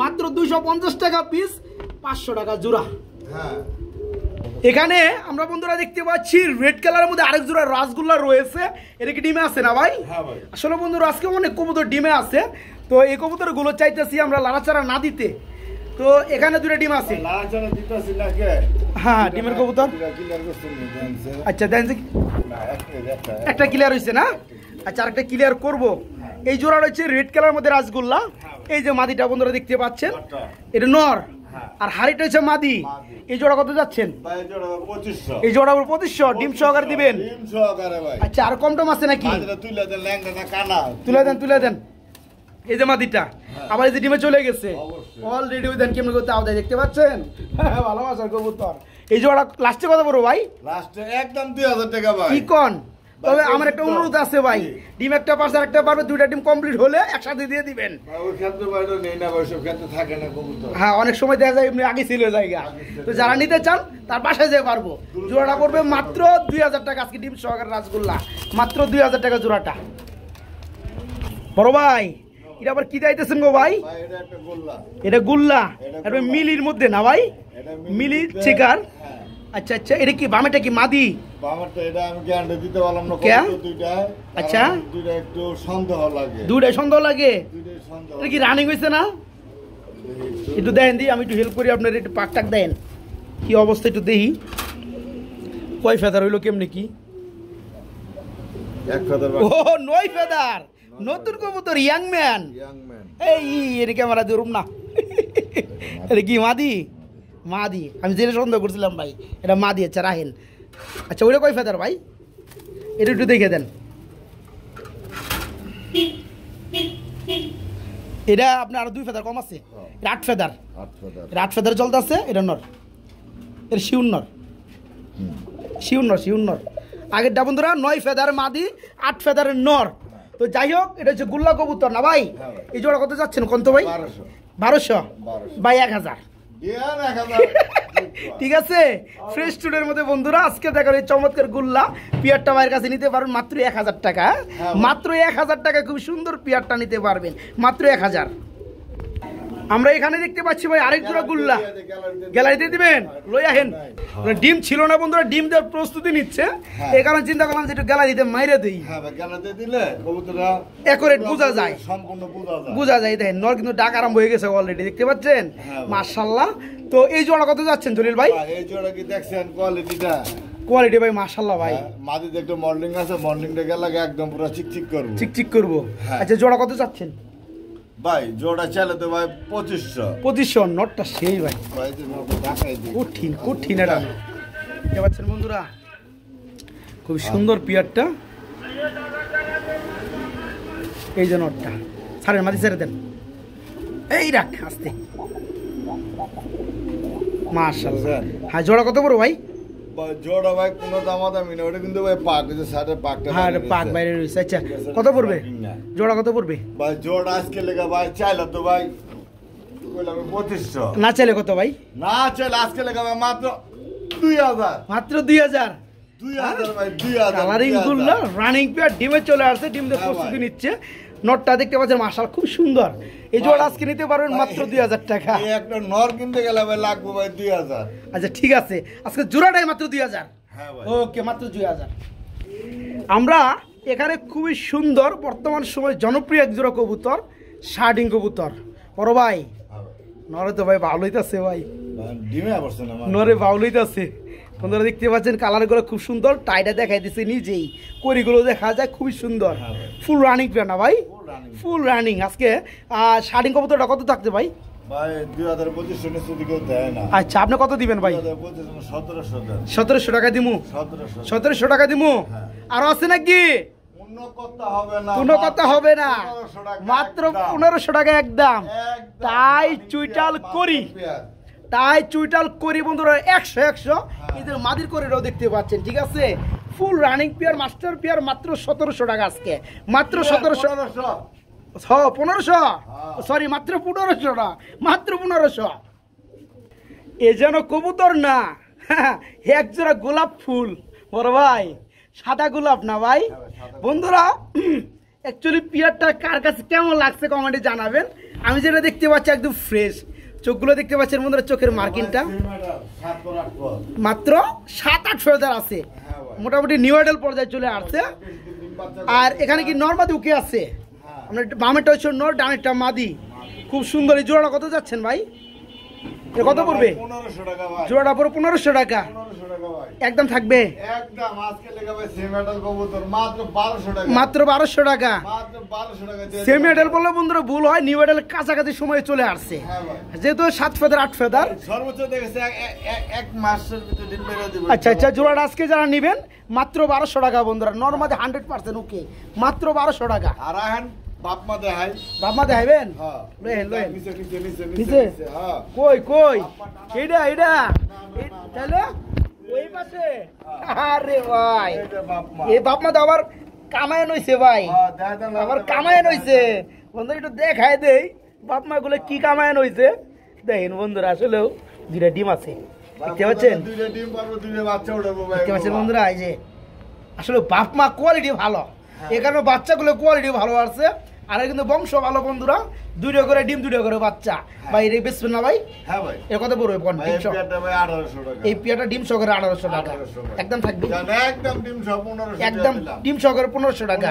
মাত্র 250 টাকা পিস, 500 টাকা জোড়া। এখানে আমরা বন্ধুরা দেখতে পাচ্ছি রেড কালারের মধ্যে আরেক জোড়া রাসগোল্লা রয়েছে। এটা কি ডিমে আছে না ভাই? আসলে বন্ধুরা আজকে অনেক কবুতর ডিমে আছে, তো এই কবুতর গুলো চাইতেছি আমরা লাড়াচাড়া না দিতে। তো এখানে দুটো ডিম আছে। হ্যাঁ ডিমের কবুতর। আচ্ছা দেন একটা ক্লিয়ার হয়েছে না? আচ্ছা আরেকটা ক্লিয়ার করব। এই জোড়া রয়েছে রেড কালার মধ্যে রাসগোল্লা। এই যে মাদিটা বন্ধুরা দেখতে পাচ্ছেন, এটা নর আর হাড়িটা হচ্ছে মাদি। এই জোড়া কত যাচ্ছেন? এই জোড়া 2500 ডিম সহকারে দিবেন। আচ্ছা আর কম টম আছে নাকি? তুলে দেন, তুলে দেন। এই যে মাদিটা আবার এই যে ডিমে চলে গেছে অলরেডি। ওই দেন কেমন করতে আওদায় দেখতে পাচ্ছেন? ভালোবাসার কবুতর। এই জোড়া লাস্টে কত বড় ভাই? লাস্টে একদম 2000 টাকা ভাই। কি কোন? তবে আমার একটা অনুরোধ আছে ভাই, ডিম একটা পারছে আর একটা পারবে, দুইটা ডিম কমপ্লিট হলে একসাথে দিয়ে দিবেন। ওই ক্ষেত্রে বাইরে নেই না, ওই সব ক্ষেত্রে থাকে না কবুতর। হ্যাঁ অনেক সময় দেখা যায় এমনি আগে ছিল জায়গা। তো যারা নিতে চান তার বাসায় যেতে পারবো। জোড়াটা পড়বে মাত্র 2000 টাকা আজকে ডিম সহকারে রাসগোল্লা, মাত্র 2000 টাকা জোড়াটা। বড় ভাই এটা আবার কি দিতেছেন গো ভাই? এটা গুল্লা, এটা মিলির মধ্যে না ভাই? মিলি চিকার। আচ্ছা আচ্ছা এটা কি বামেটা কি মাদি? বামেরটা এটা আমি গ্যারান্টি দিতে পারলাম না দুইটা। আচ্ছা দুইটা একটু সন্দেহ লাগে। দুইটাই সন্দেহ লাগে? দুইটাই সন্দেহ। এটা কি রানিং হইছে না? একটু দেন দি, আমি একটু হেল্প করি আপনার। একটু পাক টাক দেন কি অবস্থা একটু দেখি। কয় ফেদার হইলো কেমনে কি? এক ফেদার। ও 9 ফেদার, নতুন কবুতর ইয়াং ম্যান। এই এটা ক্যামেরা ধরুম না। এটা কি মাদি? মাদি আমি যেটা সন্দেহ করছিলাম ভাই, এটা মাদি। আচ্ছা রাহেন। আচ্ছা ওইটা কয় ফেদার ভাই? এটা একটু দেখে দেন। এটা আপনার আরো 2 ফেদার কম আছে, 8 ফেদার। 8 ফেদার চলতে আছে। এটা নর, এটা শিউন নর, শিউন নর, শিউন নর। আগেরটা বন্ধুরা 9 ফেদার মাদি, 8 ফেদারের নর। তো যাই হোক এটা হচ্ছে গুল্লা কবুতর না ভাই? এই জোড়া কত যাচ্ছেন কোন তো ভাই? 1200 বাই 1000। ঠিক আছে ফ্রেশ স্টুডেন্টের মধ্যে বন্ধুরা আজকে দেখো এই চমৎকার গুল্লা পিয়ারটা ভাইয়ের কাছে নিতে পারবেন মাত্র 1000 টাকা। মাত্র 1000 টাকা খুব সুন্দর পিয়ারটা নিতে পারবেন মাত্র 1000। আমরা এখানে দেখতে পাচ্ছি ভাই আরেক জোড়া গুল্লা। গ্যালারিতে দিবেন, লই আহেন। ডিম ছিল না বন্ধুরা, ডিম দেওয়ার প্রস্তুতি নিচ্ছে। এই কারণে চিন্তা করলাম যে একটু গ্যালারিতে মাইরে দেই। গ্যালারিতে দিলে কবুতরটা একুরেট বোঝা যায়, সম্পূর্ণ বোঝা যায়। দেখেন নর কিন্তু ডাক আরম্ভ হয়ে গেছে অলরেডি, দেখতে পাচ্ছেন? মাশাআল্লাহ। তো এই জোড়া কত যাচ্ছেন জলিল ভাই? এই জোড়া কি দেখছেন কোয়ালিটিটা? কোয়ালিটি ভাই মাশাআল্লাহ ভাই। মাদিতে একটু মডেলিং আছে, মডেলিংটা গেলে একদম পুরো চিকচিক করব, চিকচিক করব। আচ্ছা জোড়া কত যাচ্ছেন ভাই? জোড়া চাইলে তো ভাই 2500। 2500 নটটা সেই ভাই কঠিন কঠিন। এটা দেখতে পাচ্ছেন বন্ধুরা খুব সুন্দর পিয়ারটা। এই যে নটটা ছাড়েন, মাটি ছেড়ে দেন। এই রাখ আস্তে। মাশাআল্লাহ। হ্যাঁ জোড়া কত বড় ভাই? জোড়া ভাই কোনো দামাদামি না, ওটা কিন্তু ভাই পাক হইছে, সাইডে পাকটা। হ্যাঁ পাক বাইরে রইছে। আচ্ছা কত পড়বে জোড়া? কত পড়বে ভাই জোড়া আজকে লেগা ভাই চাইলে তো ভাই কইলাম 2500। না চাইলে কত ভাই? না চাইলে আজকে লেগা ভাই মাত্র 2000। মাত্র 2000। 2000 ভাই 2000। কালারিং গুলো রানিং পেয়ার ডিমে চলে আসছে, ডিম দিয়ে প্রস্তুতি নিচ্ছে। নটটা দেখতে পাচ্ছেন মাশাআল্লাহ খুব সুন্দর। এই জোড়া আজকে নিতে পারবেন মাত্র 2000 টাকা। এই একটা নর কিনতে গেলে ভাই লাগবে ভাই 2000। আচ্ছা ঠিক আছে আজকে জোড়াটাই মাত্র 2000। হ্যাঁ ভাই ওকে মাত্র 2000। আমরা এখানে খুবই সুন্দর বর্তমান সময় জনপ্রিয় এক জোড়া কবুতর, শার্টিং কবুতর। বড় ভাই নরে তো ভাই ভালো হইতাছে ভাই, নরে ভালো হইতাছে। বন্ধুরা দেখতে পাচ্ছেন কালারগুলো খুব সুন্দর, টাইটা দেখাই দিচ্ছে নিজেই, কড়িগুলো দেখা যায় খুবই সুন্দর। ফুল রানিং প্যান না ভাই, ফুল রানিং। আজকে শার্টিং কবুতরটা কত থাকছে ভাই? আচ্ছা আপনি কত দিবেন ভাই? 1700 টাকা দিমু, 1700 টাকা দিমু। আরো আছে নাকি? কোনো কথা হবে না, মাত্র 1500 টাকা একদম। তাই চুইটাল করি, তাই চুইটাল করি বন্ধুরা 100 এদের মাদির করিটাও দেখতে পাচ্ছেন, ঠিক আছে? Full running pair, master pair, মাত্র 1700 টাকা আজকে, মাত্র 1700, 1500, সরি মাত্র 1500 টাকা, মাত্র 1500। এ যেন কবুতর না, এক জোড়া গোলাপ ফুল। বড় ভাই সাদা গোলাপ না ভাই? বন্ধুরা অ্যাকচুয়ালি পেয়ারটা কার কাছে কেমন লাগছে কমেন্টে জানাবেন। আমি যেটা দেখতে পাচ্ছি একদম ফ্রেশ, চোখগুলো দেখতে পাচ্ছেন বন্ধুরা, চোখের মার্কিংটা মাত্র 7-8 ফেদার আছে, মোটামুটি নিউ আইডাল পর্যায়ে চলে আসছে। আর এখানে কি নর্মাদি উকে আছে, আপনার বামেরটা হচ্ছে নর, ডানেরটা মাদি। খুব সুন্দর। এই জোড়াটা কত যাচ্ছেন ভাই? এ কত পড়বে? 1500 টাকা ভাই, জোড়াটা পুরো 1500 টাকা একদম থাকবে, একদম। আজকে লেখা ভাই সেম মেটাল কবুতর মাত্র 1200 টাকা, মাত্র 1200 টাকা, মাত্র 1200 টাকা। সেম মেটাল বললে বন্ধুরা ভুল হয়, নিউ মেটাল কাছাকাছি সময় চলে আসছে, যেহেতু 7 ফেদার 8 ফেদার সর্বোচ্চ দেখেছে এক মাসের ভিতরে ডিম বের হয়ে দিবে। আচ্ছা আচ্ছা, জোড়াটা আজকে যারা নেবেন মাত্র 1200 টাকা বন্ধুরা, নরমালি 100% ওকে, মাত্র 1200 টাকা। আর এখন বাপমা দেখাই, বাপমা দেখাইবেন? হ্যাঁ লেন লেন নিচে নিচে নিচে নিচে, হ্যাঁ কই কই এইটা এইটা তাহলে ওই পাশে। আরে ভাই এই বাপমা তো আবার কামায় নইছে ভাই, আবার কামায় নইছে বন্ধুরা, একটু দেখাই দেই বাপমা গুলো কি কামায় নইছে। দেখেন বন্ধুরা আসলেও দুইটা ডিম আছে, দেখতে পাচ্ছেন? দুইটা ডিম পারবো, দুইটা বাচ্চা উঠাবো ভাই, দেখতে পাচ্ছেন বন্ধুরা? এই যে আসলে বাপমা কোয়ালিটি ভালো, এই কারণে বাচ্চাগুলো কোয়ালিটি ভালো আছে। আর কিন্তু বংশ ভালো বন্ধুরা, 2টা করে ডিম 2টা করে বাচ্চা। ভাই এটা বেচবেন না ভাই? হ্যাঁ ভাই। এর কত পড়বে? এই পেয়ারটা ভাই 1800 টাকা, এই পেয়ারটা ডিম সহকারে 1800 টাকা একদম থাকবে, একদম ডিম সহ 1500, একদম ডিম সহকারে 1500 টাকা,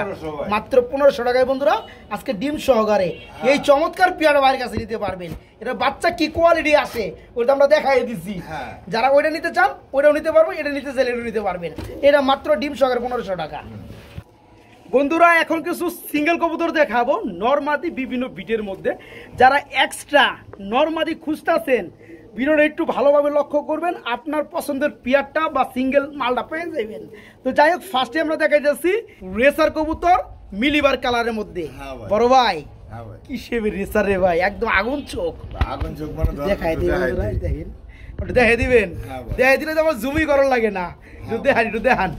মাত্র 1500 টাকায় বন্ধুরা আজকে ডিম সহকারে এই চমৎকার পেয়ার বাইরের কাছে নিতে পারবেন। এটা বাচ্চা কি কোয়ালিটি আছে ওটা আমরা দেখাই দিচ্ছি, যারা ওইটা নিতে চান ওইটাও নিতে পারবেন, এটা নিতে চাইলে এটা নিতে পারবেন। এটা মাত্র ডিম সহকারে 1500 টাকা। বন্ধুরা এখন কিছু সিঙ্গেল কবুতর দেখাবো নরমাদি বিভিন্ন বিটের মধ্যে। যারা এক্সট্রা নরমাদি খুঁজতেছেন ভিডিওটা একটু ভালোভাবে লক্ষ্য করবেন, আপনার পছন্দের পেয়ারটা বা সিঙ্গেল মালটা পেয়ে যাবেন। তো যাই হোক, ফার্স্টে আমরা দেখাই যাচ্ছি রেসার কবুতর মিলিবার কালারের মধ্যে। বড় ভাই কি শেপের রেসার রে ভাই, একদম আগুন চোখ, আগুন চোখ মানে দেখাই দিবেন, দেখেন ওটা দেখাই দিবেন, দেখাই দিলে তো আমার জুমই করার লাগে না, দেখান একটু দেখান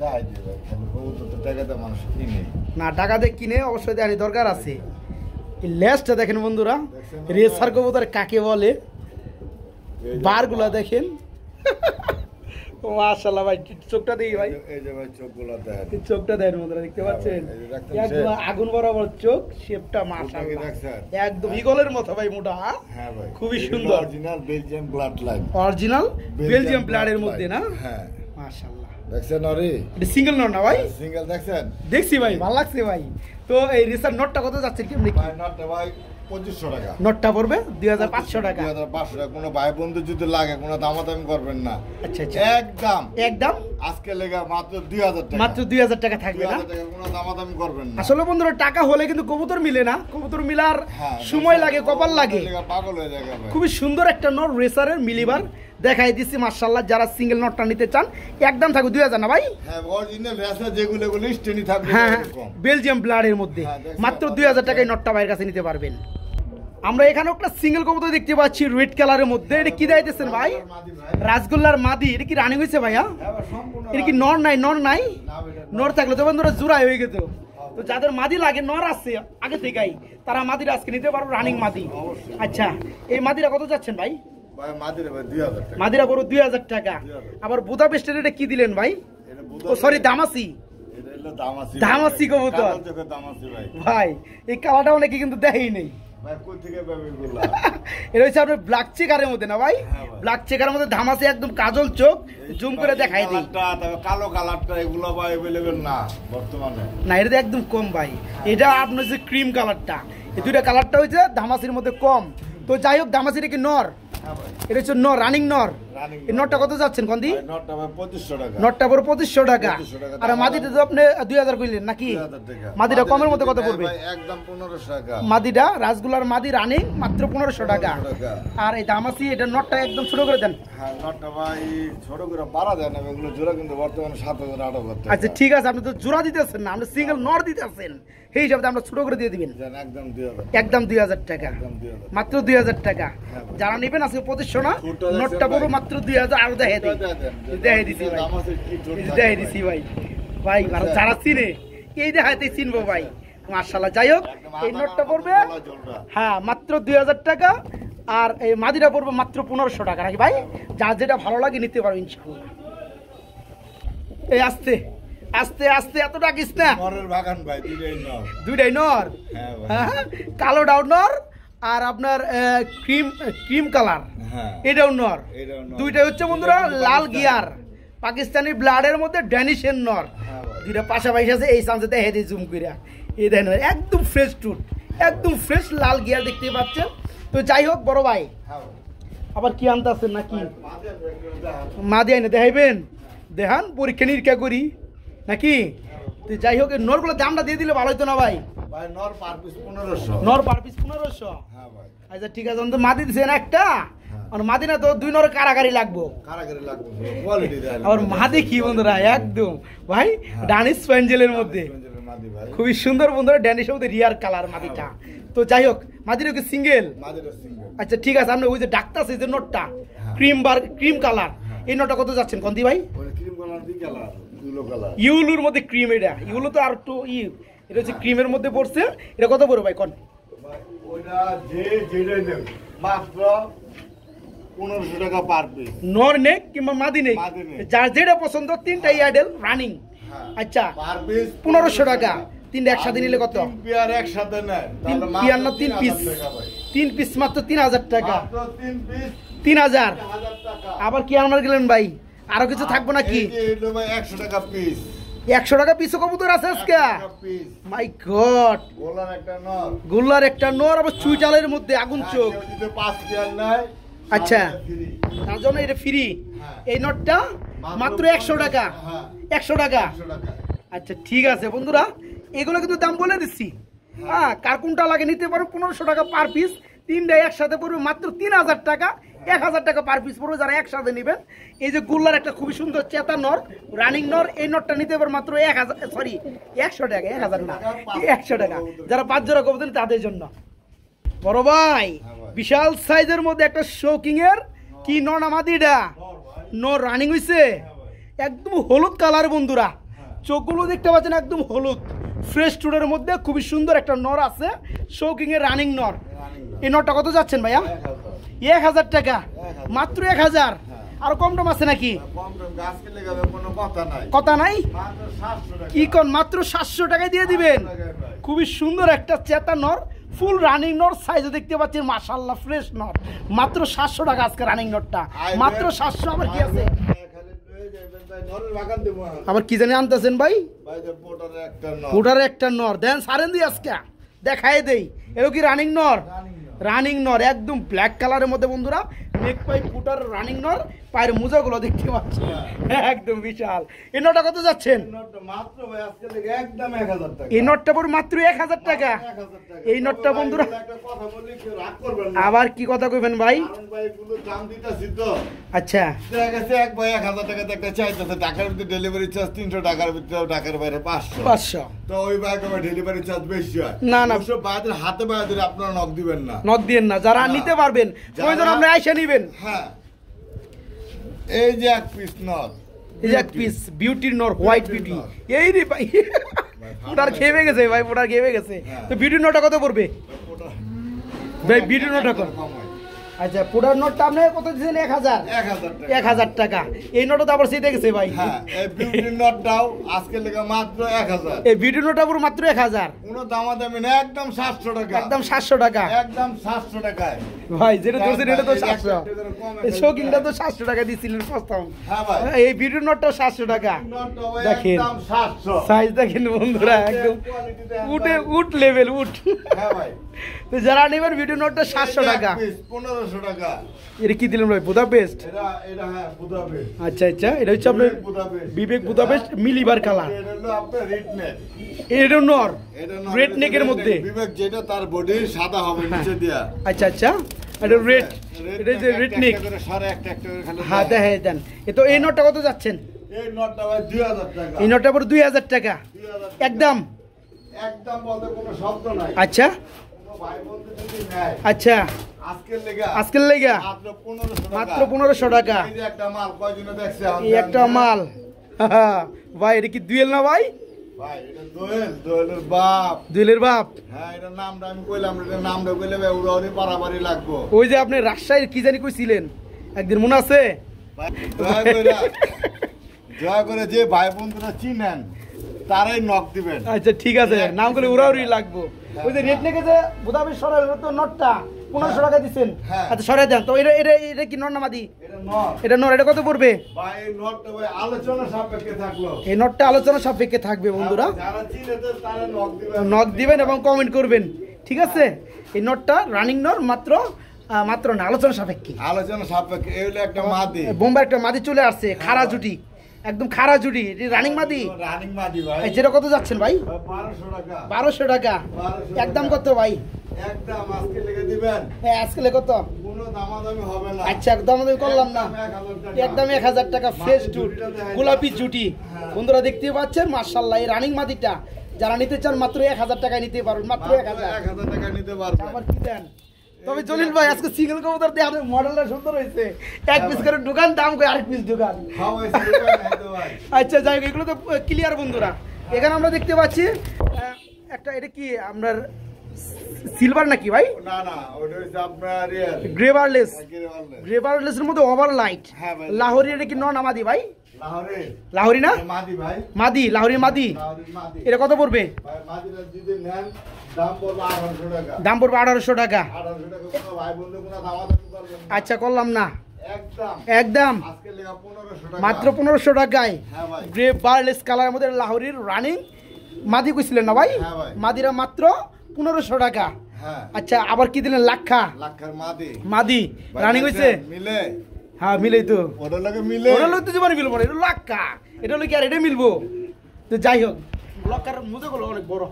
না, টাকা দিয়ে কিনে অবশ্যই দেখানি দরকার আছে। লেজটা দেখেন বন্ধুরা, রেসার কবুতর কাকে বলে, বারগুলা দেখেন মাশাআল্লাহ ভাই, চোখটা দেখি ভাই, এই যে ভাই চোখগুলো দেখেন, চোখটা দেখেন বন্ধুরা, দেখতে পাচ্ছেন একদম আগুন বরাবর চোখ, শেপটা মাশাআল্লাহ একদম ইগলের মতো ভাই, মোটা। হ্যাঁ ভাই খুবই সুন্দর, original Belgium blood line, original Belgium ব্লাডের মধ্যে না? হ্যাঁ মাশাআল্লাহ। দেখছেন আরে এটা সিঙ্গেল নট না ভাই? সিঙ্গেল দেখছেন, দেখছি ভাই, ভালো লাগছে ভাই। তো এই রিসার নটটা কত যাচ্ছে কেমনি? ভাই নটটা ভাই 2500 টাকা, নটটা পড়বে 2500 টাকা, 2500 টাকা। কোনো ভাই বন্ধু যদি লাগে কোনো দামাদামি করবেন না, আচ্ছা আচ্ছা একদম একদম আজকে লেগা মাত্র 2000 টাকা, মাত্র 2000 টাকা থাকবে না? 2000 টাকা, কোনো দামাদামি করবেন না। আসলে বন্ধুরা টাকা হলে কিন্তু কবুতর মিলে না, কবুতর মিলার সময় লাগে, কপাল লাগে, পাগল হয়ে যায় ভাই। খুবই সুন্দর একটা নট রেসারের মিলিবার দেখাই দিচ্ছি মাশাআল্লাহ। যারা সিঙ্গেল নটটা নিতে চান একদম থাকবে 2000 না ভাই? হ্যাঁ অরিজিনাল রেসার যেগুলো এগুলো স্টেনি থাকবে, হ্যাঁ বেলজিয়াম ব্লাডের মধ্যে মাত্র 2000 টাকায় নটটা ভাইয়ের কাছে নিতে পারবেন। আমরা এখানে একটা সিঙ্গেল কবুতর দেখতে পাচ্ছি রেড কালারের মধ্যে, এটা কি দিতেছেন ভাই? রাসগোল্লার মাদি। এটা কি রানিং হয়েছে ভাইয়া? এটা কি নর নাই? নর নাই, নর থাকলে তো বন্ধুরা জোড়াই হয়ে গেছে। তো যাদের মাদি লাগে নর আছে আগে থেকেই, তারা মাদিরা আজকে নিতে পারবো, রানিং মাদি। আচ্ছা এই মাদিরা কত যাচ্ছেন ভাই? মাদিরা বড় 2000 টাকা। আবার বুদাপেস্টের এটা কি দিলেন ভাই? ও সরি দামাসি, দামাসি কবুতর ভাই। এই কালারটা অনেকে কিন্তু দেখেই নেই, ভাই কই থেকে পাবে এগুলা? এটা হচ্ছে আপনার ব্ল্যাক চেকারের মধ্যে না ভাই? ব্ল্যাক চেকারের মধ্যে ধামাসে একদম কাজল চোখ, জুম করে দেখাই দিই। কালো কালারটা এগুলো ভাই अवेलेबल না বর্তমানে। না এটা একদম কম ভাই। এটা আপনার যে ক্রিম কালারটা, এই দুইটা কালারটা হচ্ছে ধামাসির মধ্যে কম। তো যাই হোক, ধামাসির কি নর? এটা হচ্ছে নর, রানিং নর। এই নরটা কত যাচ্ছেন কন্দি? নরটা ভাই 2500 টাকা। নরটা পড়বে 2500 টাকা। আর মাদিটা তো আপনি 2000 কইলেন নাকি? মাদিটা কমের মধ্যে কত পড়বে? একদম 1500 টাকা। মাদিটা রাসগোলার মাদি রানিং মাত্র 1500 টাকা। আর এই ধামাসি এটা নরটা একদম ছোট করে দেন। হ্যাঁ নরটা ভাই ছোট করে বাড়া দেন, এগুলো জোড়া কিন্তু বর্তমানে 7000 টাকা। আচ্ছা ঠিক আছে, আপনি তো জোড়া দিতেছেন না, আপনি সিঙ্গেল নর দিতেছেন, সেই হিসাবে আমরা ছোট করে দিয়ে দিবেন। একদম 2000, একদম 2000 টাকা, মাত্র 2000 টাকা। যারা নেবেন আজকে 2500 না, নোটটা পড়বে মাত্র 2000। আর দেখে দিই, দেখে দিছি ভাই, দেখে দিছি ভাই। ভাই যারা চিনে এই দেখাতে চিনবো ভাই, মাশাআল্লাহ। যাই হোক, এই নোটটা পড়বে হ্যাঁ মাত্র 2000 টাকা। আর এই মাদিটা পড়বে মাত্র 1500 টাকা নাকি ভাই? যার যেটা ভালো লাগে নিতে পারো ইনশাআল্লাহ। এই আস্তে আস্তে আস্তে এত ডাকিস না। নরের বাগান ভাই, দুইটাই নর। হ্যাঁ কালো ডাউন নর, আর আপনার ক্রিম কালার এটাও নর। দুইটাই হচ্ছে বন্ধুরা লাল গিয়ার, পাকিস্তানি ব্লাডের মধ্যে ড্যানিশের নর। দুইটা পাশাপাশি আছে, এই চান্সে দেখে দিই জুম কইরা। এই দেখেন একদম ফ্রেশ টুট, একদম ফ্রেশ লাল গিয়ার দেখতে পাচ্ছেন। তো যাই হোক বড় ভাই, আবার কি আনতে আছেন নাকি? মাদি আইনে দেখাইবেন? দেখান, পরীক্ষা নিরীক্ষা করি নাকি? তো যাই হোক, নরগুলো দামটা দিয়ে দিলে ভালো হতো না ভাই? নর পার পিস 1500। নর পার পিস 1500? হ্যাঁ ভাই। আচ্ছা ঠিক আছে, তো মাদি দিছেন একটা, আর মাদি না তো দুই নর কারাগারি লাগবো। কারাগারি লাগবে, কোয়ালিটি দেন। আর মাদি কি বন্ধুরা একদম ভাই ডানিশ স্প্যাঞ্জেলের মধ্যে খুবই সুন্দর বন্ধুরা, ড্যানিশের মধ্যে রিয়ার কালার মাদিটা। তো যাই হোক, মাদির কি সিঙ্গেল? আচ্ছা ঠিক আছে, আপনি ওই যে ডাক্তার আছে যে নোটটা ক্রিম কালার, এই নোটটা কত যাচ্ছেন কন্দি ভাই? Cream colour the colour, yellow colour. ইউলুর মধ্যে ক্রিম, এটা ইউলো তো আর একটু এটা হচ্ছে ক্রিমের মধ্যে পড়ছে। এটা কত পড়বে ভাই কোন? ওইটা যে যেটা দেন মাত্র 1500 টাকা পার পিস। নর নেক কিংবা মাদি নেক, যার যেটা পছন্দ, তিনটাই আইডেল রানিং। আচ্ছা পার পিস 1500 টাকা। তিনটা একসাথে নিলে কত? তিন পেয়ার একসাথে নেয় তাহলে পেয়ার না তিন পিস? তিন পিস মাত্র 3000 টাকা। মাত্র 3 পিস 3000 টাকা। আবার কি আনার গেলেন ভাই? আরো কিছু থাকবো নাকি? এটা ভাই 100 টাকা পিস। 100 টাকা পিসও কবুতর আছে আজকে? মাই গড, গোলার একটা নর, গোল্লার একটা নর, আবার চুইটালের মধ্যে আগুন চোখ। যদি 5 পেয়ার নেয় আচ্ছা তার জন্য এটা ফ্রি। এই নটটা মাত্র 100 টাকা। 100 টাকা। আচ্ছা ঠিক আছে বন্ধুরা, এগুলো কিন্তু দাম বলে দিচ্ছি। হ্যাঁ, কার কোনটা লাগে নিতে পারো। 1500 টাকা পার পিস, তিনটাই একসাথে পড়বে মাত্র 3000 টাকা। 1000 টাকা পার পিস পড়বে যারা একসাথে নেবেন। এই যে গোল্লার একটা খুবই সুন্দর চেতা নর, রানিং নর, এই নটটা নিতে পারো মাত্র 100 টাকা। 1000 না, 100 টাকা। যারা 5 জোড়া কবুতর তাদের জন্য। বড় ভাই, বিশাল সাইজের মধ্যে একটা শোকিং এর কি নর আমাদিটা নর রানিং হইছে, একদম হলুদ কালার বন্ধুরা। চোখগুলো দেখতে পাচ্ছেন একদম হলুদ, ফ্রেশ টুডের মধ্যে খুবই সুন্দর একটা নর আছে, শোকিং এর রানিং নর। এই নরটা কত যাচ্ছেন ভাইয়া? 1000 টাকা, মাত্র 1000। আর কম টম আছে নাকি? কথা নাই, কি কোন মাত্র 700 টাকায় দিয়ে দিবেন। খুবই সুন্দর একটা চেতা নর, ফুল রানিং নর, সাইজে দেখতে পাচ্ছেন মাশাআল্লাহ ফ্রেশ নর। মাত্র 700 টাকা আজকে রানিং নরটা, মাত্র 700। আবার কি আছে? আবার কি জানি আনতেছেন ভাই? পুটার একটা নর দেন, সারেন দি আজকে দেখাই দেই। এও কি রানিং নর? রানিং নর, একদম ব্ল্যাক কালারের মধ্যে বন্ধুরা, নেক পাই পুটার রানিং নর, পায়ের মোজাগুলো দেখতে পাচ্ছেন একদম বিশাল। এই নটটা কত যাচ্ছেন? এই নটটা পড়ে মাত্র 1000 টাকা। এই নটটা বন্ধুরা আবার কি কথা কইবেন ভাই? আচ্ছা এক ভাই 1000 টাকা একটা চাইতেছে, টাকার ভিতরে ডেলিভারি চার্জ 300 টাকার ভিতরে, টাকার বাইরে 500। তো ওই ভাই কবে ডেলিভারি চার্জ বেশি হয়? না না, সব বাইরের হাতে বাইরে আপনারা নক দিবেন না, নক দিবেন না। যারা নিতে পারবেন প্রয়োজন আপনি আইসা নিবেন। হ্যাঁ, এই যে এক পিস নর, এই যে এক পিস বিউটির নর, হোয়াইট বিউটি। এই রে ভাই, পুটার খেয়ে গেছে ভাই, পুটার খেয়ে গেছে। তো বিউটির নরটা কত পড়বে ভাই? বিউটির নরটা কত? আচ্ছা পুরার নোটটা আপনি কত দিয়েছেন? 1000 1000 টাকা। এই নোটটা তো আবার সেই দেখেছে ভাই। হ্যাঁ এই বিউটি নোটটাও আজকে লেগে মাত্র 1000। এই বিউটি নোটটা পুরো মাত্র 1000। কোনো দামাদামি না, একদম 700 টাকা। একদম 700 টাকা। একদম 700 টাকায় ভাই যেটা ধরছেন এটা তো 700। এই শৌখিনটা তো 700 টাকা দিছিলেন প্রথম। হ্যাঁ ভাই এই বিউটি নোটটা 700 টাকা। নোটটা ভাই দেখেন একদম 700। সাইজ দেখেন বন্ধুরা একদম উট লেভেল উট। হ্যাঁ ভাই তো যারা নেবেন ভিডিও নোটটা 700 টাকা। 1500 টাকা। এটা কি দিলেন ভাই? বুদাপেস্ট। এটা হ্যাঁ বুদাপেস্ট। আচ্ছা আচ্ছা এটা হচ্ছে আপনার বিবেক বুদাপেস্ট মিলিবার কালার। এটা হলো আপনার রেড নেক। এটা নর রেড নেকের মধ্যে। বিবেক যেটা তার বডি সাদা হবে নিচে দিয়া। আচ্ছা আচ্ছা এটা রেড, এটা যে রেড নেক। সাড়ে একটা করে খালি। হ্যাঁ দেখেন দেন। তো এই নোটটা কত যাচ্ছেন? এই নোটটা ভাই 2000 টাকা। এই নোটটা পুরো 2000 টাকা। একদম একদম বলতে কোনো শব্দ নাই। আচ্ছা কোনো ভাই বলতে যদি নেয় আচ্ছা আজকের লেগা মাত্র 1500 টাকা। এই যে একটা মাল কয়জনে দেখছে? এই একটা মাল ভাই এটা কি দুয়েল না ভাই? ভাই এটা দোয়েলের বাপ। দুয়েলের বাপ। হ্যাঁ এটা নামটা আমি কইলাম, এটা নামটা কইলে ভাই উড়াউড়ি পারাপারি লাগবো। ওই যে আপনি রাজশাহীর কি জানি কইছিলেন একদিন, মনে আছে? দয়া করে যে ভাই বন্ধুরা চিনেন তারাই নক দিবেন। আচ্ছা ঠিক আছে, নাম করে উড়াউড়ি লাগবো। ওই যে রেট লেগে যে বুদাপেস্ট সরাই তো নটটা 1500 টাকা দিচ্ছেন। আচ্ছা সরাই দেন তো। এটা কি নর না মাদি? এটা নর। এটা কত পড়বে ভাই? এই নটটা ভাই আলোচনা সাপেক্ষে থাকলো। এই নটটা আলোচনা সাপেক্ষে থাকবে বন্ধুরা। যারা চিনে তারা নক দিবেন এবং কমেন্ট করবেন, ঠিক আছে? এই নটটা রানিং নর মাত্র না, আলোচনা সাপেক্ষে। আলোচনা সাপেক্ষে। এই হলো একটা মাদি। বোম্বাই একটা মাদি চলে আসছে, খাড়া জুটি, একদম খাড়া জুটি। রানিং মাদি। রানিং মাদি ভাই। যেটা কত যাচ্ছেন ভাই? 1200 টাকা। 1200 টাকা। একদম কত ভাই? একদম আজকে লেগে দিবেন। হ্যাঁ আজকে কত? কোনো দামাদামি হবে না। আচ্ছা দামাদামি করলাম না, একদম 1000 টাকা। ফ্রেশ জুট, গোলাপি জুটি। বন্ধুরা দেখতে পাচ্ছেন মাশাআল্লাহ। এই রানিং মাদিটা যারা নিতে চান মাত্র 1000 টাকায় নিতে পারবেন। মাত্র 1000 টাকা নিতে পারবেন। আবার কি দেন? তবে জলিল ভাই আজকে সিঙ্গেল কবুতর দিয়ে আপনার মডেলটা সুন্দর হয়েছে। এক পিস করে দোকান, দাম করে আরেক পিস দোকান। আচ্ছা যাই হোক, এগুলো তো ক্লিয়ার বন্ধুরা। এখানে আমরা দেখতে পাচ্ছি একটা, এটা কি আপনার সিলভার নাকি ভাই? না না ওটা হচ্ছে আপনার গ্রেভারলেস। গ্রেভারলেসের মধ্যে ওভার লাইট। লাহোরি। এটা কি নর না মাদি ভাই? লাহোরি না মাদি ভাই। মাদি, লাহোরি মাদি। এটা কত পড়বে? ভাই মাদিটা যদি নেন দাম পড়বে 1800 টাকা। দাম পড়বে 1800 টাকা। 1800 টাকা কোনো ভাই বন্ধু কোনো দামাদামি করবেন না। আচ্ছা করলাম না, একদম একদম আজকে লেগা 1500 টাকা। মাত্র 1500 টাকায়। হ্যাঁ ভাই। গ্রে বারলেস কালারের মধ্যে লাহোরির রানিং মাদি কইছিলেন না ভাই? হ্যাঁ ভাই। মাদিরা মাত্র 1500 টাকা। হ্যাঁ আচ্ছা আবার কি দিলেন? লাক্ষার মাদি। মাদি রানিং হইছে? মিলে। হ্যাঁ মিলেই তো। ওটার লাগে মিলে। ওটার লোক তো জীবনে মিলবো না, এটা লাক্ষা। এটা হলো কি আর এটা মিলবো? তো যাই হোক, লক্কার মুজেগুলো অনেক বড়।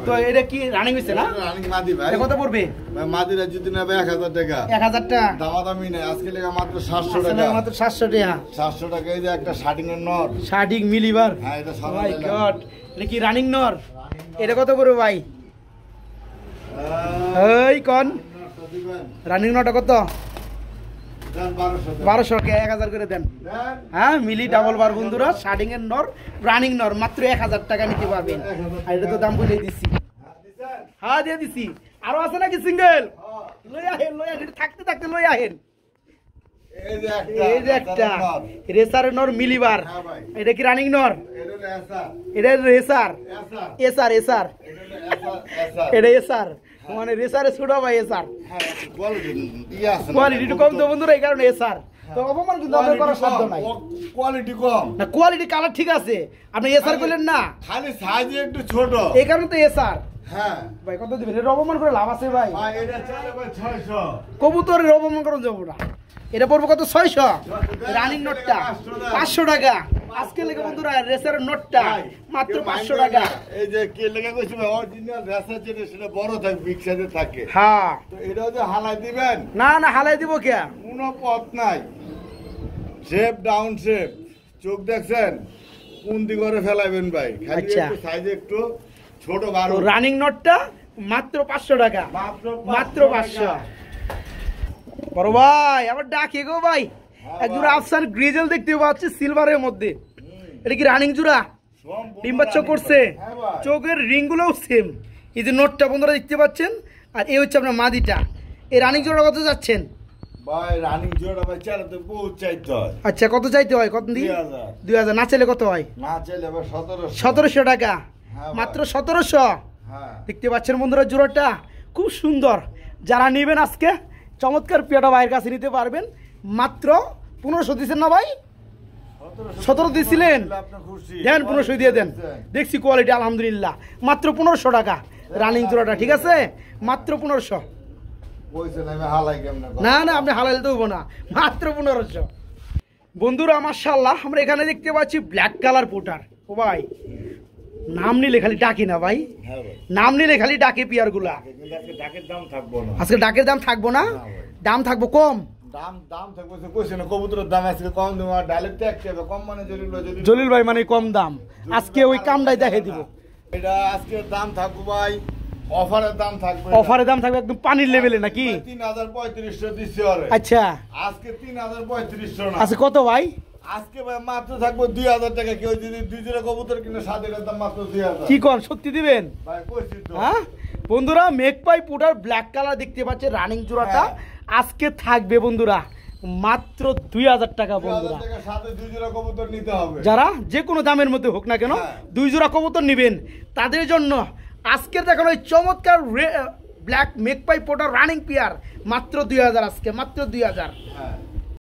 তো এটা কি রানিং হইছে না? রানিং মাদি ভাই। এটা কত পড়বে? ভাই মাদিরা যদি নেবে 1000 টাকা। 1000 টাকা। দামাদামি নেই আজকে লেগা মাত্র 700 টাকা। মাত্র 700 টাকা। 700 টাকা। এই যে একটা শার্টিং এর নর। শার্টিং মিলিবার। হ্যাঁ এটা সাদা। মাই গড, এটা কি রানিং নর? এটা কত পড়বে ভাই? এই কোন রানিং নটা কত? 1200 টাকা। 1000 করে দেন। হ্যাঁ মিলি ডাবল বার বন্ধুরা, শার্টিং এর নর, রানিং নর, মাত্র 1000 টাকা নিতে পারবেন। আর এটা তো দাম বলে দিচ্ছি। হ্যাঁ দিয়ে দিছি। আরো আছে নাকি সিঙ্গেল? লই আহেন, লই আহেন, থাকতে থাকতে লই আহেন। এই যে একটা রেসার নর মিলিবার। এটা কি রানিং নর? এটা রেসার। এসার এসার। এটা এসার মানে রেসারে ছোটা ভাই। এসার কোয়ালিটি একটু কম তো বন্ধুরা, এই কারণে এসার। তো অপমান কিন্তু আপনার করার সাধ্য নাই। কোয়ালিটি কম না, কোয়ালিটি কালার ঠিক আছে, আপনি এসার করলেন না, খালি সাইজ একটু ছোট, এই কারণে তো এসার। হ্যাঁ ভাই কত দিবেন? এটা অপমান করে লাভ আছে ভাই? ভাই এটা চলে ভাই 600। কবুতরের অপমান করে যাবো না। এটা পড়বে কত? 600। রানিং নোটটা 500 টাকা। আজকে লেগে বন্ধুরা রেসারের নোটটা মাত্র 500 টাকা। এই যে কে লেগে কইছি ভাই অরিজিনাল রেসার যেটা সেটা বড় থাকে, বিগ সাইজে থাকে। হ্যাঁ তো এটাও যে হালাই দিবেন? না না, হালাই দিব কে? কোনো পথ নাই। শেপ ডাউন শেপ, চোখ দেখছেন কোন দিক করে ফেলাবেন ভাই? খালি একটু সাইজে একটু ছোট বারো। রানিং নোটটা মাত্র 500 টাকা। মাত্র 500। বড় ভাই আবার ডাকে গো ভাই। একজন আফসান গ্রিজেল দেখতে পাচ্ছি সিলভারের মধ্যে। এটা কি রানিং জোড়া? ডিম্বাচ্ছ করছে, চোখের রিং গুলোও সেম। এই যে নোটটা বন্ধুরা দেখতে পাচ্ছেন, আর এই হচ্ছে আপনার মাদিটা। এই রানিং জোড়া কত যাচ্ছেন? ভাই রানিং জোড়া ভাই চালাতে বহুত চাইতে হয়। আচ্ছা কত চাইতে হয়? কত দিই? 2000। না চাইলে কত হয়? না চাইলে ভাই 1700 টাকা। মাত্র 1700। হ্যাঁ দেখতে পাচ্ছেন বন্ধুরা জোড়াটা খুব সুন্দর। যারা নেবেন আজকে চমৎকার পেয়াটা ভাইয়ের কাছে নিতে পারবেন। মাত্র 1500 দিচ্ছেন না ভাই? 17 দিছিলেন, দেন 1500 দিয়ে দেন। দেখছি কোয়ালিটি আলহামদুলিল্লাহ। মাত্র 1500 টাকা রানিং জোড়াটা, ঠিক আছে? মাত্র 1500। না না আপনি হালাল দেবো না, মাত্র 1500। বন্ধুরা মাশাআল্লাহ আমরা এখানে দেখতে পাচ্ছি ব্ল্যাক কালার পোটার। ও ভাই নাম নিলে খালি ডাকি না ভাই, নাম নিলে খালি ডাকে পিয়ার গুলা। আজকে ডাকের দাম থাকবো না, দাম থাকবো কম। জলিল ভাই মানে কম দাম, আজকে ওই কামটাই দেখে দিব। এটা আজকে দাম থাকবো ভাই, অফারের দাম থাকবে। অফারের দাম থাকবে একদম পানির লেভেলে নাকি? 3350 দিছি আরে। আচ্ছা আজকে 3350 না। আচ্ছা কত ভাই? আজকে ভাই মাত্র থাকবো 2000 টাকা। কেউ যদি 2 জোড়া কবুতর কিনে 7 দাম মাত্র 2000। কি কোন সত্যি দিবেন ভাই? কইছি তো। হ্যাঁ বন্ধুরা মেঘপাই পুটার ব্ল্যাক কালার দেখতে পাচ্ছেন রানিং জোড়াটা আজকে থাকবে বন্ধুরা মাত্র 2000 টাকা। বন্ধুরা 2000 টাকা সাথে 2 জোড়া কবুতর নিতে হবে। যারা যে কোনো দামের মধ্যে হোক না কেন 2 জোড়া কবুতর নেবেন তাদের জন্য আজকে দেখানো এই চমৎকার ব্ল্যাক মেঘপাই পোটার রানিং পেয়ার মাত্র 2000। আজকে মাত্র 2000।